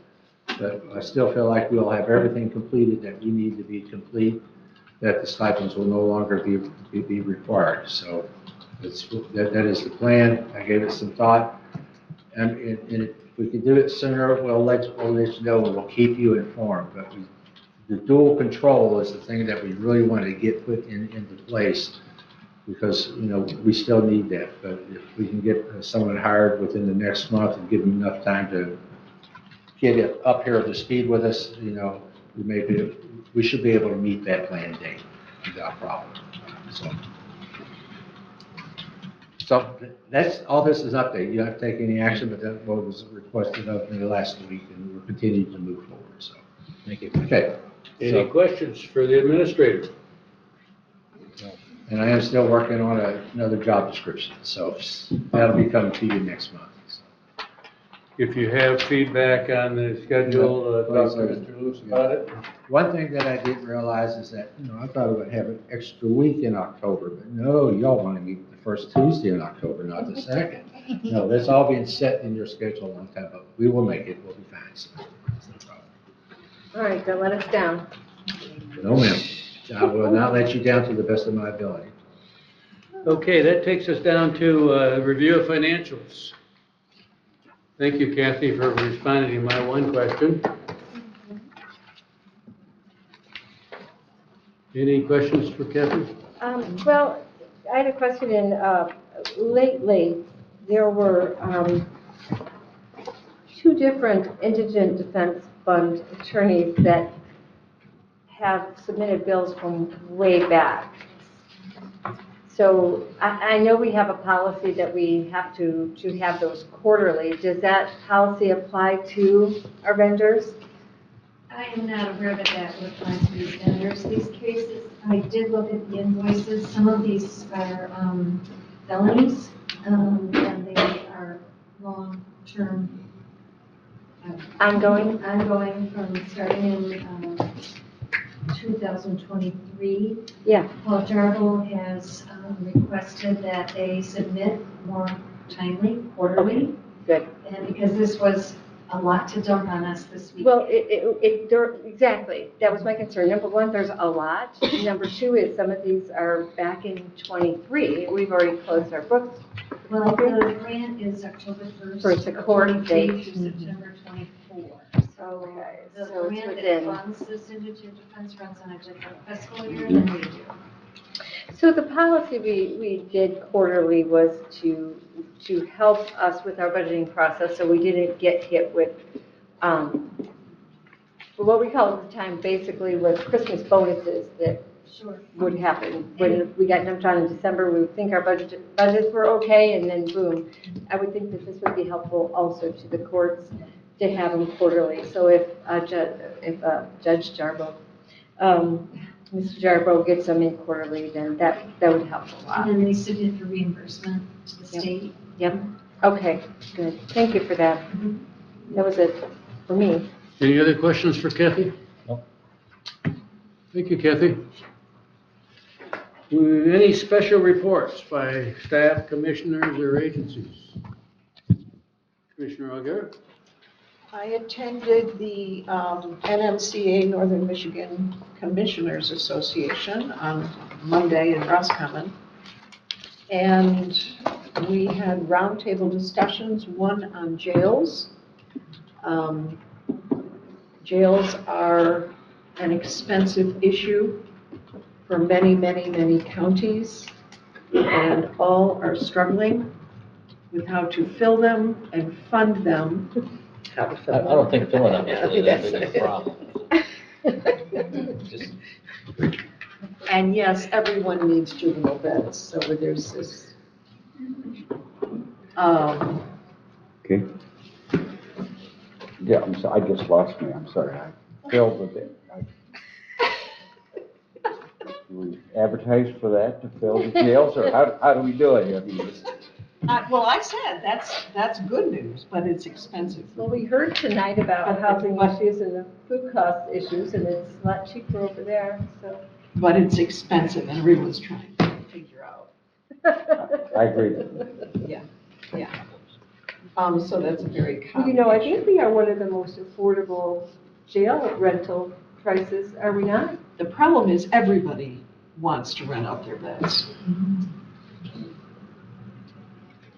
but I still feel like we'll have everything completed that we need to be complete, that the stipends will no longer be required. So that is the plan. I gave it some thought. And if we can do it sooner, we'll let you know, and we'll keep you informed. But the dual control is the thing that we really want to get put into place, because, we still need that. But if we can get someone hired within the next month and give them enough time to get it up here to speed with us, we should be able to meet that planned date without problem. So that's, all this is update. You don't have to take any action, but that's what was requested of me last week, and we're continuing to move forward, so. Thank you. Okay. Any questions for the administrator? And I am still working on another job description, so that'll be coming to you next month. So. If you have feedback on the schedule, talk to Mr. Lewis about it. One thing that I didn't realize is that, I thought I would have an extra week in October, but no, y'all want to meet the first Tuesday in October, not the second. No, that's all being set in your schedule a long time, but we will make it. We'll be fine. So it's no problem. All right, don't let us down. No, ma'am. I will not let you down to the best of my ability. Okay, that takes us down to review of financials. Thank you, Kathy, for responding to my one question. Any questions for Kathy? Well, I had a question lately, there were two different indigent defense fund attorneys that have submitted bills from way back. So I know we have a policy that we have to have those quarterly. Does that policy apply to our vendors? I am not aware that that would apply to these vendors. These cases, I did look at the invoices. Some of these are felonies, and they are long-term. Ongoing from starting in 2023. Yeah. Paul Jarbo has requested that they submit more timely, quarterly. Okay, good. And because this was a lot to dump on us this week. Well, exactly. That was my concern. Number one, there's a lot. Number two is some of these are back in 23. We've already closed our books. Well, the grant is October 1st. For it's a court date. Through September 24. Okay, The so it's grant that within. funds this indigent defense runs on a different fiscal year than we do. So the policy we did quarterly was to help us with our budgeting process, so we didn't get hit with, what we called at the time basically was Christmas bonuses that would happen. When we got dumped on in December, we would think our budgets were okay, and then boom. I would think that this would be helpful also to the courts to have them quarterly. So if Judge Jarbo, Mr. Jarbo gets them in quarterly, then that would help a lot. And then they submit for reimbursement to the state. Yep. Okay, good. Thank you for that. That was it for me. Any other questions for Kathy? No. Thank you, Kathy. Any special reports by staff, commissioners, or agencies? Commissioner Aguirre? I attended the NMCA Northern Michigan Commissioners Association on Monday in Roscommon. And we had roundtable discussions, one on jails. Jails are an expensive issue for many, many, many counties, and all are struggling. with how to fill them and fund them. How to fill I them. don't think filling them is Yeah, I really think that big of a problem. Just And yes, everyone needs juvenile beds, so there's this. Okay. Yeah, I'm sorry, I just lost me, I'm sorry, I filled with it. Do we advertise for that to fill the jails, or how do we do it? I mean, Well, I said, that's good news, but it's expensive. Well, we heard tonight about housing issues and the food cost issues, and it's a lot cheaper over there, so. But it's expensive, and everyone's trying to figure out. I agree with you. Yeah, yeah. So that's a very Well, common. I think we are one of the most affordable jail rental prices, are we not? The problem is everybody wants to rent out their beds.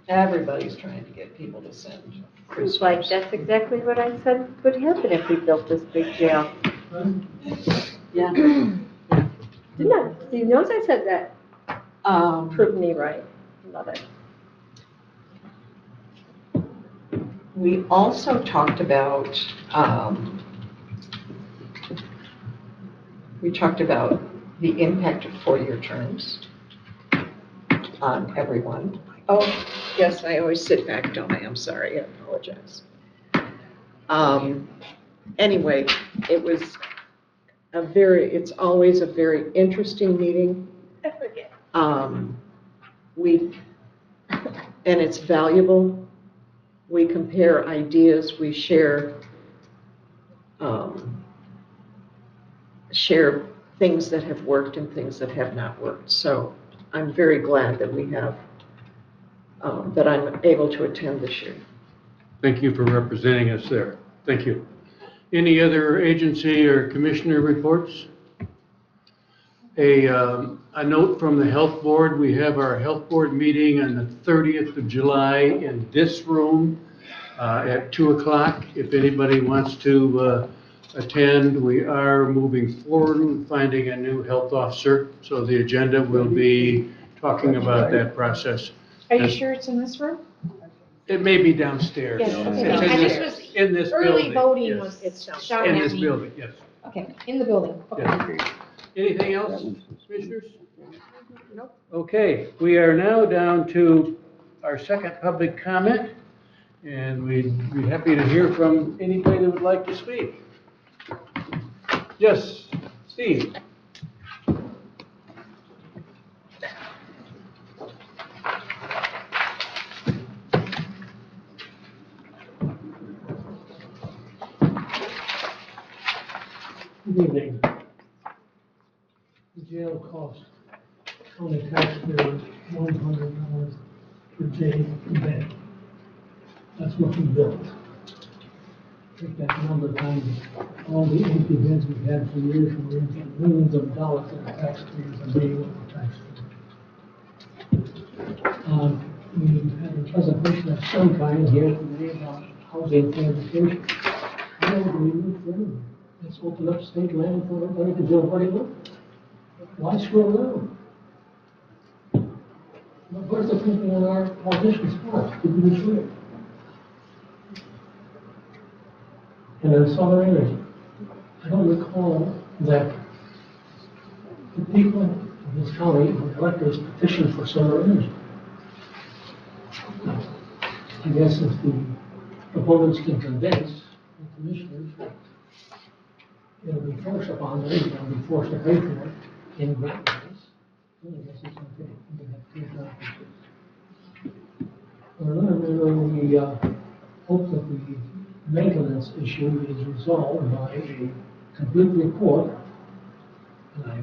Everybody's trying to get people to send It's like, that's exactly what I said would happen if we built this big jail. Yeah. Didn't I? Steve knows I said that. Proved me right. Love it. We also talked about, the impact of 4-year terms on everyone. Oh, yes, I always sit back, don't I? I'm sorry, I apologize. Anyway, it's always a very interesting meeting. I forget. And it's valuable. We compare ideas, we share things that have worked and things that have not worked. So I'm very glad that we have, that I'm able to attend this year. Thank you for representing us there. Thank you. Any other agency or commissioner reports? A note from the Health Board, we have our Health Board meeting on the 30th of July in this room at 2 o'clock. If anybody wants to attend, we are moving forward with finding a new health officer. So the agenda will be talking about that process. Are you sure it's in this room? It may be downstairs. Yes, okay. It's I just was, in this early building, voting yes. was shouting In at this me. building, yes. Okay, in the building. Okay. Yes. Anything else, commissioners? Nope. Okay, we are now down to our second public comment, and we'd be happy to hear from anybody that would like to speak. Yes, Steve? Good evening. The jail costs county taxpayers $100 per day per bed. That's what we built. Take that number times all the empty beds we've had for years, and we're into millions of dollars in taxpayers and being over taxpayers. We had a presentation of some kind here today about housing and education. How do we move forward? Let's open up state land for everybody to do what they want. Why screw around? Where's the thinking on our politicians' part to do this right? And then solar energy. I don't recall that the people of this county, the electors, petitioned for solar energy. I guess if the proponents can convince the commissioners that it'll be forced upon them, they'll be forced to pay for it in grant ways, then I guess it's okay. We have to take that. For another matter, we hope that the maintenance issue is resolved by a complete report, and I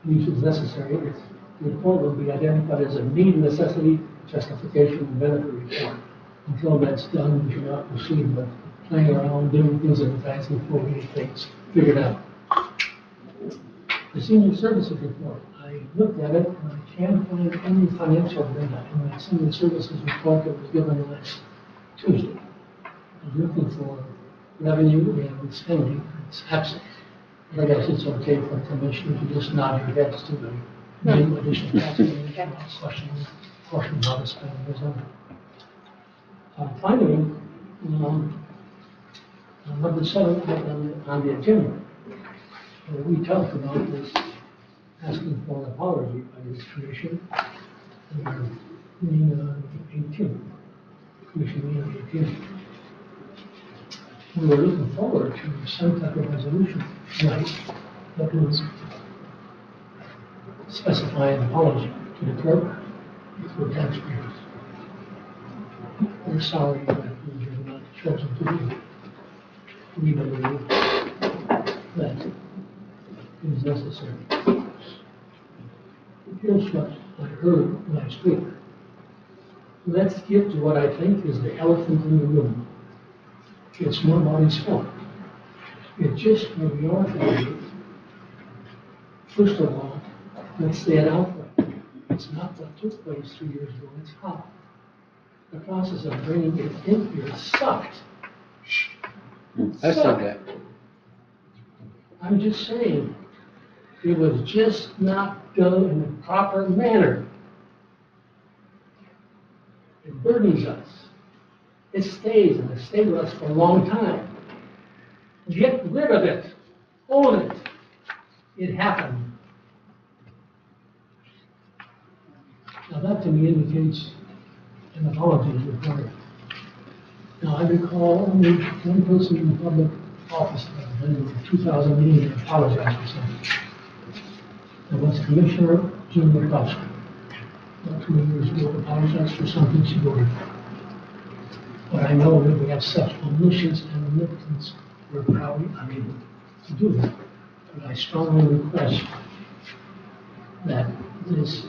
believe it's necessary. The report will be identified as a need, necessity, justification, and benefit report. Until that's done, we should not proceed with playing around, doing things in advance before we get things figured out. The senior services report, I looked at it and I can't find any financial data in that senior services report that was given last Tuesday. I'm looking for revenue and spending, it's absent. But I guess it's okay for the commissioner to just nod your heads to the new additional tax, question how to spend those on. Finally, number 7 on the agenda, we talked about this, asking for an apology by this commission. We are meeting on 18th, commission meeting on 18th. We were looking forward to some type of resolution tonight that would specify an apology to the clerk for taxpayers. We're sorry that we have not chosen to do it. We believe that it is necessary. Here's what I heard last week. Let's get to what I think is the elephant in the room. It's nobody's fault. It's just where we are today. First of all, let's say it outright. It's not what took place 2 years ago, it's how. The process of bringing it in here sucked. I said that. I'm just saying, it was just not done in the proper manner. It burdens us. It stays, and it stayed with us for a long time. Get rid of it. Own it. It happened. Now that to me indicates an apology is required. Now I recall only one person in the public office that has been to 2000 meetings and apologized for something. It was Commissioner Jean Murkowski. About 2 years ago, apologized for something she voted for. But I know that we have such omniscience and omnipotence, we're probably unable to do that. But I strongly request that this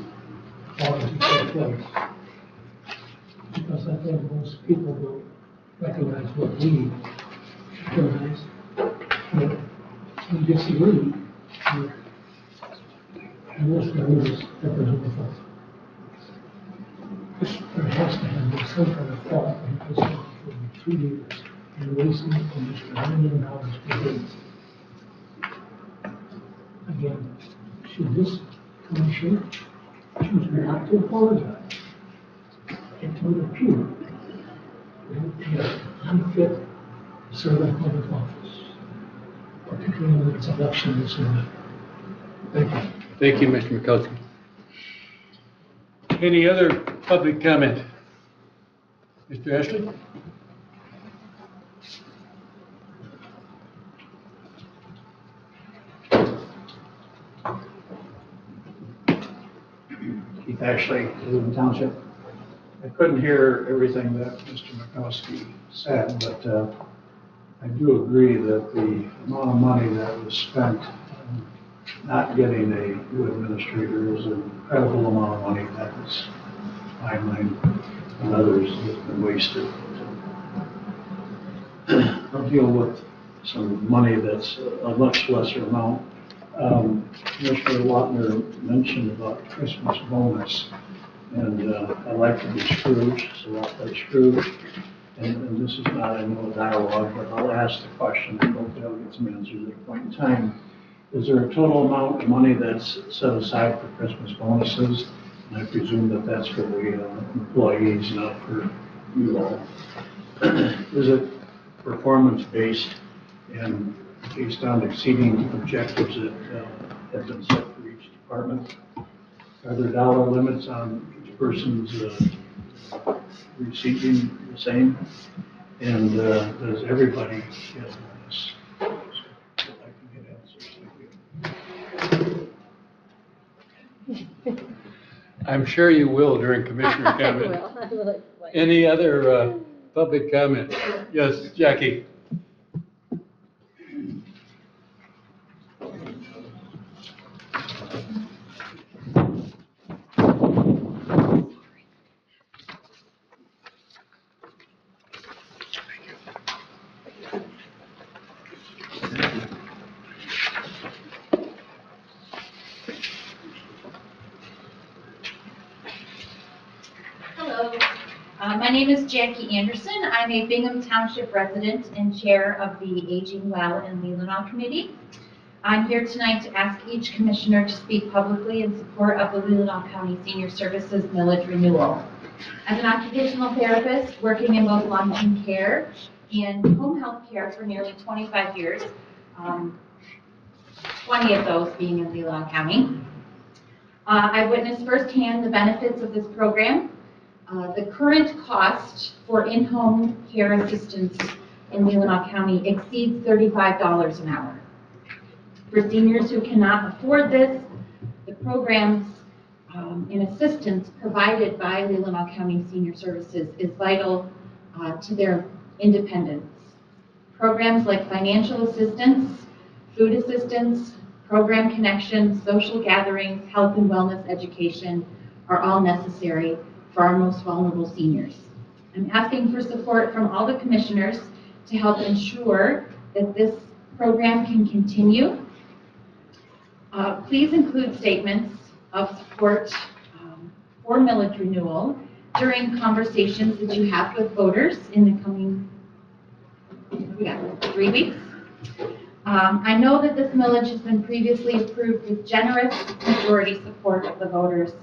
apology take place. Because I think most people will recognize what we recognize, that we disagree with, and most members represent the fault. There has to have been some kind of fault in this for 2 years and wasting almost $1 million per day. Again, should this commission choose not to apologize and to appeal, then they are unfit to serve in public office, particularly when it's election this November. Thank you. Thank you, Mr. McCuskey. Any other public comment? Mr. Ashley? Keith Ashley, Leelanau Township. I couldn't hear everything that Mr. McCuskey said, but I do agree that the amount of money that was spent on not getting a new administrator is an incredible amount of money that is, my mind and others, has been wasted. I'll deal with some money that's a much lesser amount. Commissioner Lautner mentioned about Christmas bonus, and I like to be Scrooge, so I'll play Scrooge. And this is not, I know, a dialogue, but I'll ask the question, and hopefully I'll get some answers at a point in time. Is there a total amount of money that's set aside for Christmas bonuses? And I presume that that's for the employees, not for you all. Is it performance-based and based on exceeding objectives that have been set for each department? Are there dollar limits on each person's receiving the same? And does everybody get this? I'd like to get answers. Thank you. I'm sure you will during commissioner comment. I will. Any other public comment? Yes, Jackie? Hello, my name is Jackie Anderson. I'm a Bingham Township resident and chair of the Aging Well and Leelanau Committee. I'm here tonight to ask each commissioner to speak publicly in support of the Leelanau County Senior Services millage renewal. As an occupational therapist working in both long-term care and home health care for nearly 25 years, 20 of those being in Leelanau County, I witnessed firsthand the benefits of this program. The current cost for in-home care assistance in Leelanau County exceeds $35 an hour. For seniors who cannot afford this, the programs and assistance provided by Leelanau County Senior Services is vital to their independence. Programs like financial assistance, food assistance, program connections, social gatherings, health and wellness education are all necessary for our most vulnerable seniors. I'm asking for support from all the commissioners to help ensure that this program can continue. Please include statements of support for millage renewal during conversations that you have with voters in the coming 3 weeks. I know that this millage has been previously approved with generous majority support of the voters.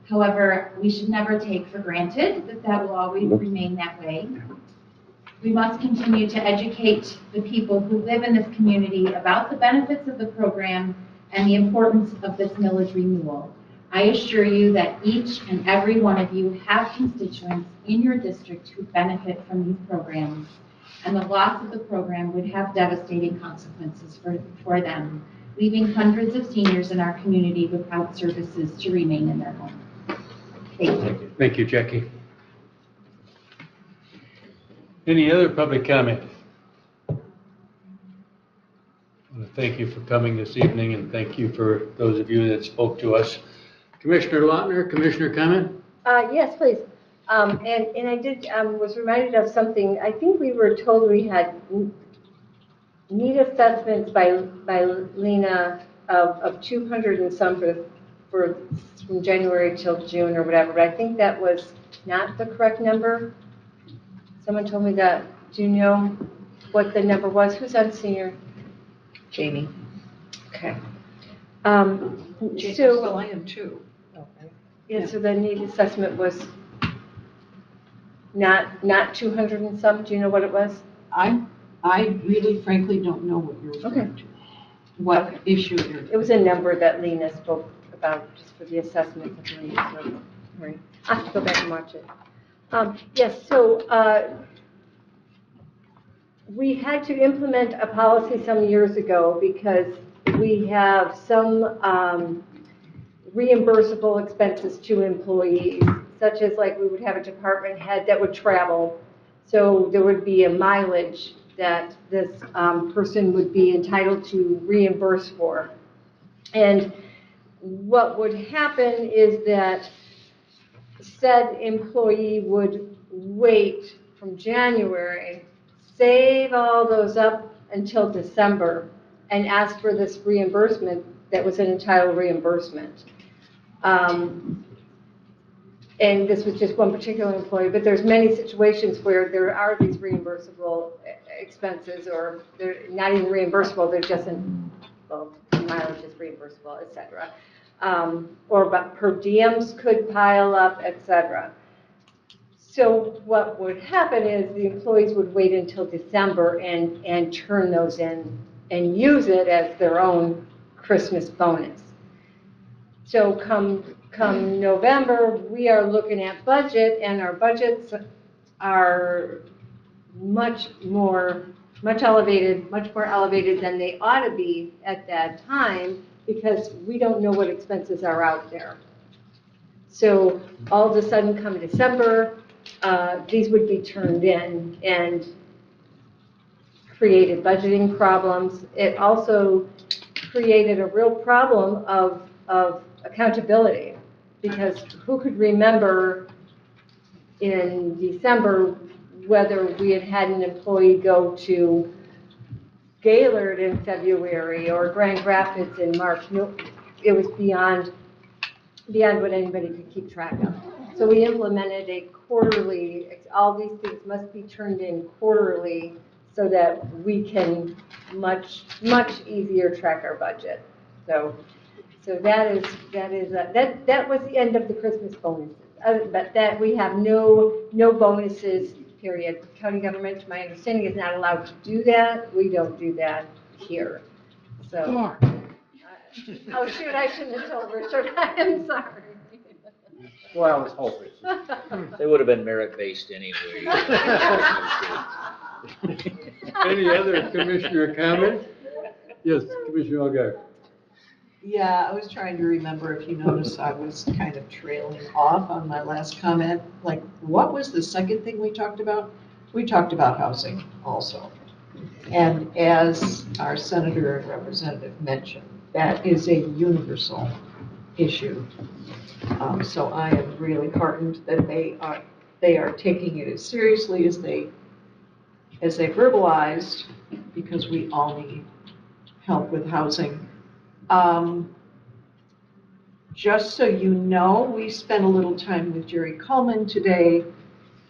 However, we should never take for granted that that will always remain that way. We must continue to educate the people who live in this community about the benefits of the program and the importance of this millage renewal. I assure you that each and every one of you have constituents in your district who benefit from these programs, and the loss of the program would have devastating consequences for them, leaving hundreds of seniors in our community without services to remain in their home. Thank you. Thank you, Jackie. Any other public comment? I want to thank you for coming this evening, and thank you for those of you that spoke to us. Commissioner Lautner, Commissioner comment? Yes, please. And I did, was reminded of something. I think we were told we had need assessments by Lena of 200 and some for from January till June or whatever, but I think that was not the correct number. Someone told me that. Do you know what the number was? Who's on senior? Jamie. Okay. Well, I am too. Yeah, so the need assessment was not 200 and some. Do you know what it was? I really frankly don't know what you're referring to. What issue you're. It was a number that Lena spoke about just for the assessment of the need. So, right. I have to go back and watch it. Yes, so we had to implement a policy some years ago because we have some reimbursable expenses to employees, such as like we would have a department head that would travel. So there would be a mileage that this person would be entitled to reimburse for. And what would happen is that said employee would wait from January, save all those up until December, and ask for this reimbursement that was an entitled reimbursement. And this was just one particular employee, but there's many situations where there are these reimbursable expenses, or they're not even reimbursable, they're just well, mileage is reimbursable, et cetera. Or but per diems could pile up, et cetera. So what would happen is the employees would wait until December and turn those in and use it as their own Christmas bonus. So come November, we are looking at budget, and our budgets are much more elevated than they ought to be at that time, because we don't know what expenses are out there. So all of a sudden, come December, these would be turned in and created budgeting problems. It also created a real problem of accountability, because who could remember in December whether we had had an employee go to Gaylord in February or Grand Rapids in March. No, it was beyond what anybody could keep track of. So we implemented a quarterly, all these things must be turned in quarterly so that we can much easier track our budget. So that was the end of the Christmas bonuses. But that we have no bonuses, period. County government, to my understanding, is not allowed to do that. We don't do that here. So, oh shoot, I shouldn't have told Richard. I'm sorry. Well, I was hoping. They would have been merit-based anyway. Any other commissioner comments? Yes, Commissioner Algar. Yeah, I was trying to remember if you noticed I was kind of trailing off on my last comment. Like, what was the second thing we talked about? We talked about housing also. And as our senator and representative mentioned, that is a universal issue. So I am really heartened that they are taking it as seriously as they verbalized, because we all need help with housing. Just so you know, we spent a little time with Jerry Coleman today,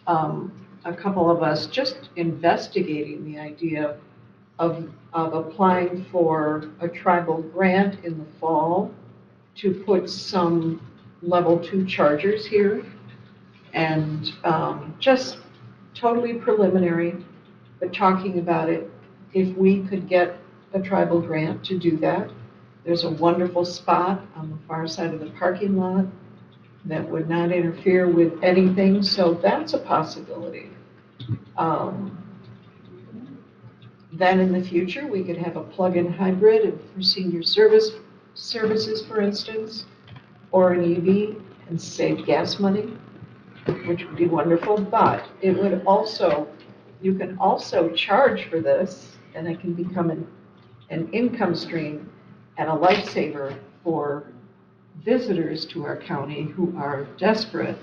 a couple of us just investigating the idea of applying for a tribal grant in the fall to put some level 2 chargers here. And just totally preliminary, but talking about it, if we could get a tribal grant to do that. There's a wonderful spot on the far side of the parking lot that would not interfere with anything, so that's a possibility. Then in the future, we could have a plug-in hybrid for senior services, for instance, or an EV and save gas money, which would be wonderful, but it would also, you can also charge for this, and it can become an income stream and a lifesaver for visitors to our county who are desperate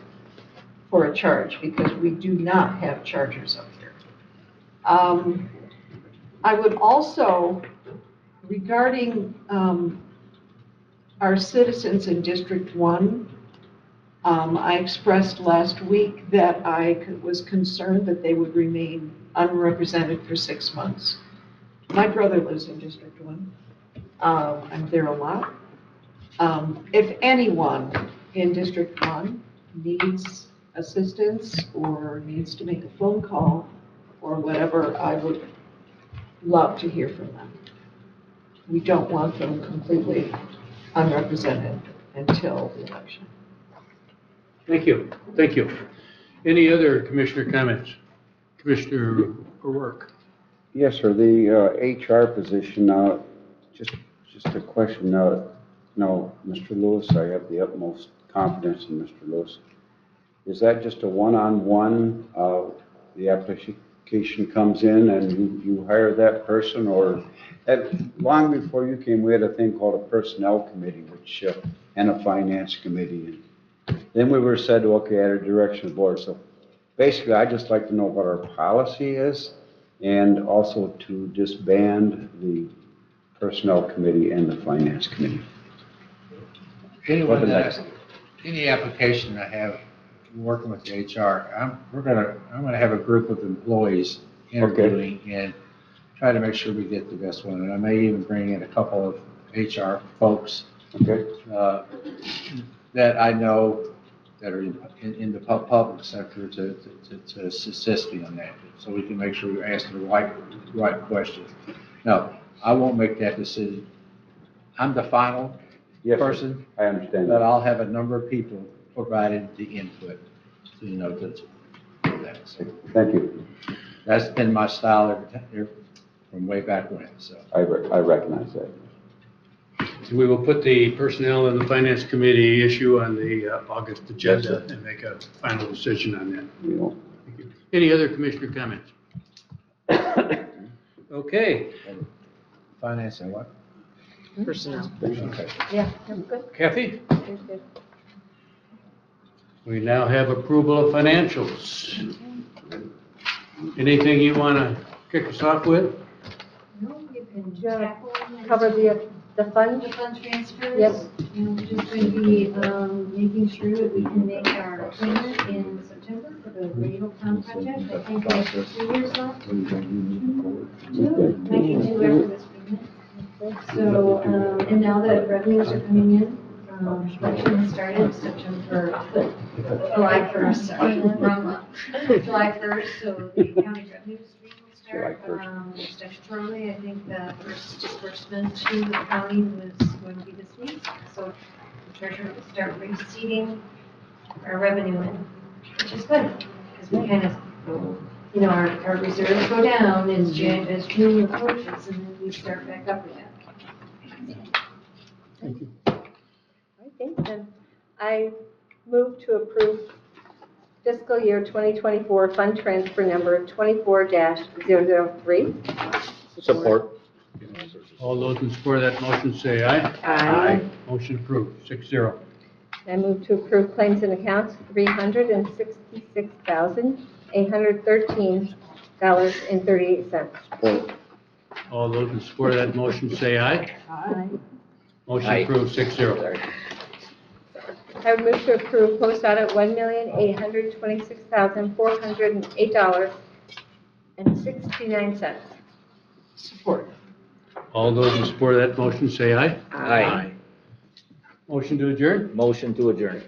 for a charge, because we do not have chargers up here. I would also, regarding our citizens in District 1, I expressed last week that I was concerned that they would remain unrepresented for 6 months. My brother lives in District 1. I'm there a lot. If anyone in District 1 needs assistance or needs to make a phone call or whatever, I would love to hear from them. We don't want them completely unrepresented until the election. Thank you. Thank you. Any other commissioner comments? Commissioner O'Rourke. Yes, sir, the HR position, just a question. Now, Mr. Lewis, I have the utmost confidence in Mr. Lewis. Is that just a one-on-one, the application comes in and you hire that person, or long before you came, we had a thing called a personnel committee, which, and a finance committee. And then we were said, okay, at a direction of the board. So basically, I'd just like to know what our policy is, and also to disband the personnel committee and the finance committee. Anyone any application I have working with the HR, I'm gonna have a group of employees interviewing and try to make sure we get the best one. And I may even bring in a couple of HR folks that I know that are in the public sector to assist me on that, so we can make sure we ask the right questions. Now, I won't make that decision. I'm the final person. I understand. But I'll have a number of people providing the input, so you know that. So thank you. That's been my style from way back when. So I recognize that. So we will put the personnel and the finance committee issue on the August agenda and make a final decision on that. Thank you. Any other commissioner comments? Okay. Finance and what? Personnel. Okay. Yeah, good. Kathy? Good. We now have approval of financials. Anything you want to kick us off with? No, you can Do you want tackle to cover the fund? the fund transfers. Yes. And we're just going to be making sure that we can make our payment in September for the radio com project. I think we have 2 years left. 2, I can do after this payment. So, and now that revenues are coming in, collection has started July 1st, sorry, wrong month. July 1st, so the county revenue stream will start. Statutorily, I think the first disbursement to the county was going to be this week. So the treasurer will start receiving our revenue in, which is good, because we kind of, our reserves go down as June approaches, and then we start back up again. I think then I move to approve fiscal year 2024 fund transfer number 24-003. Support. All those in support of that motion say aye. Aye. Motion approved, 6-0. I move to approve claims and accounts $366,813.38. All those in support of that motion say aye. Aye. Motion Aye. approved, 6-0. I would move to approve post audit $1,826,408.69. Support. All those in support of that motion say aye. Aye. Motion to adjourn? Motion to adjourn.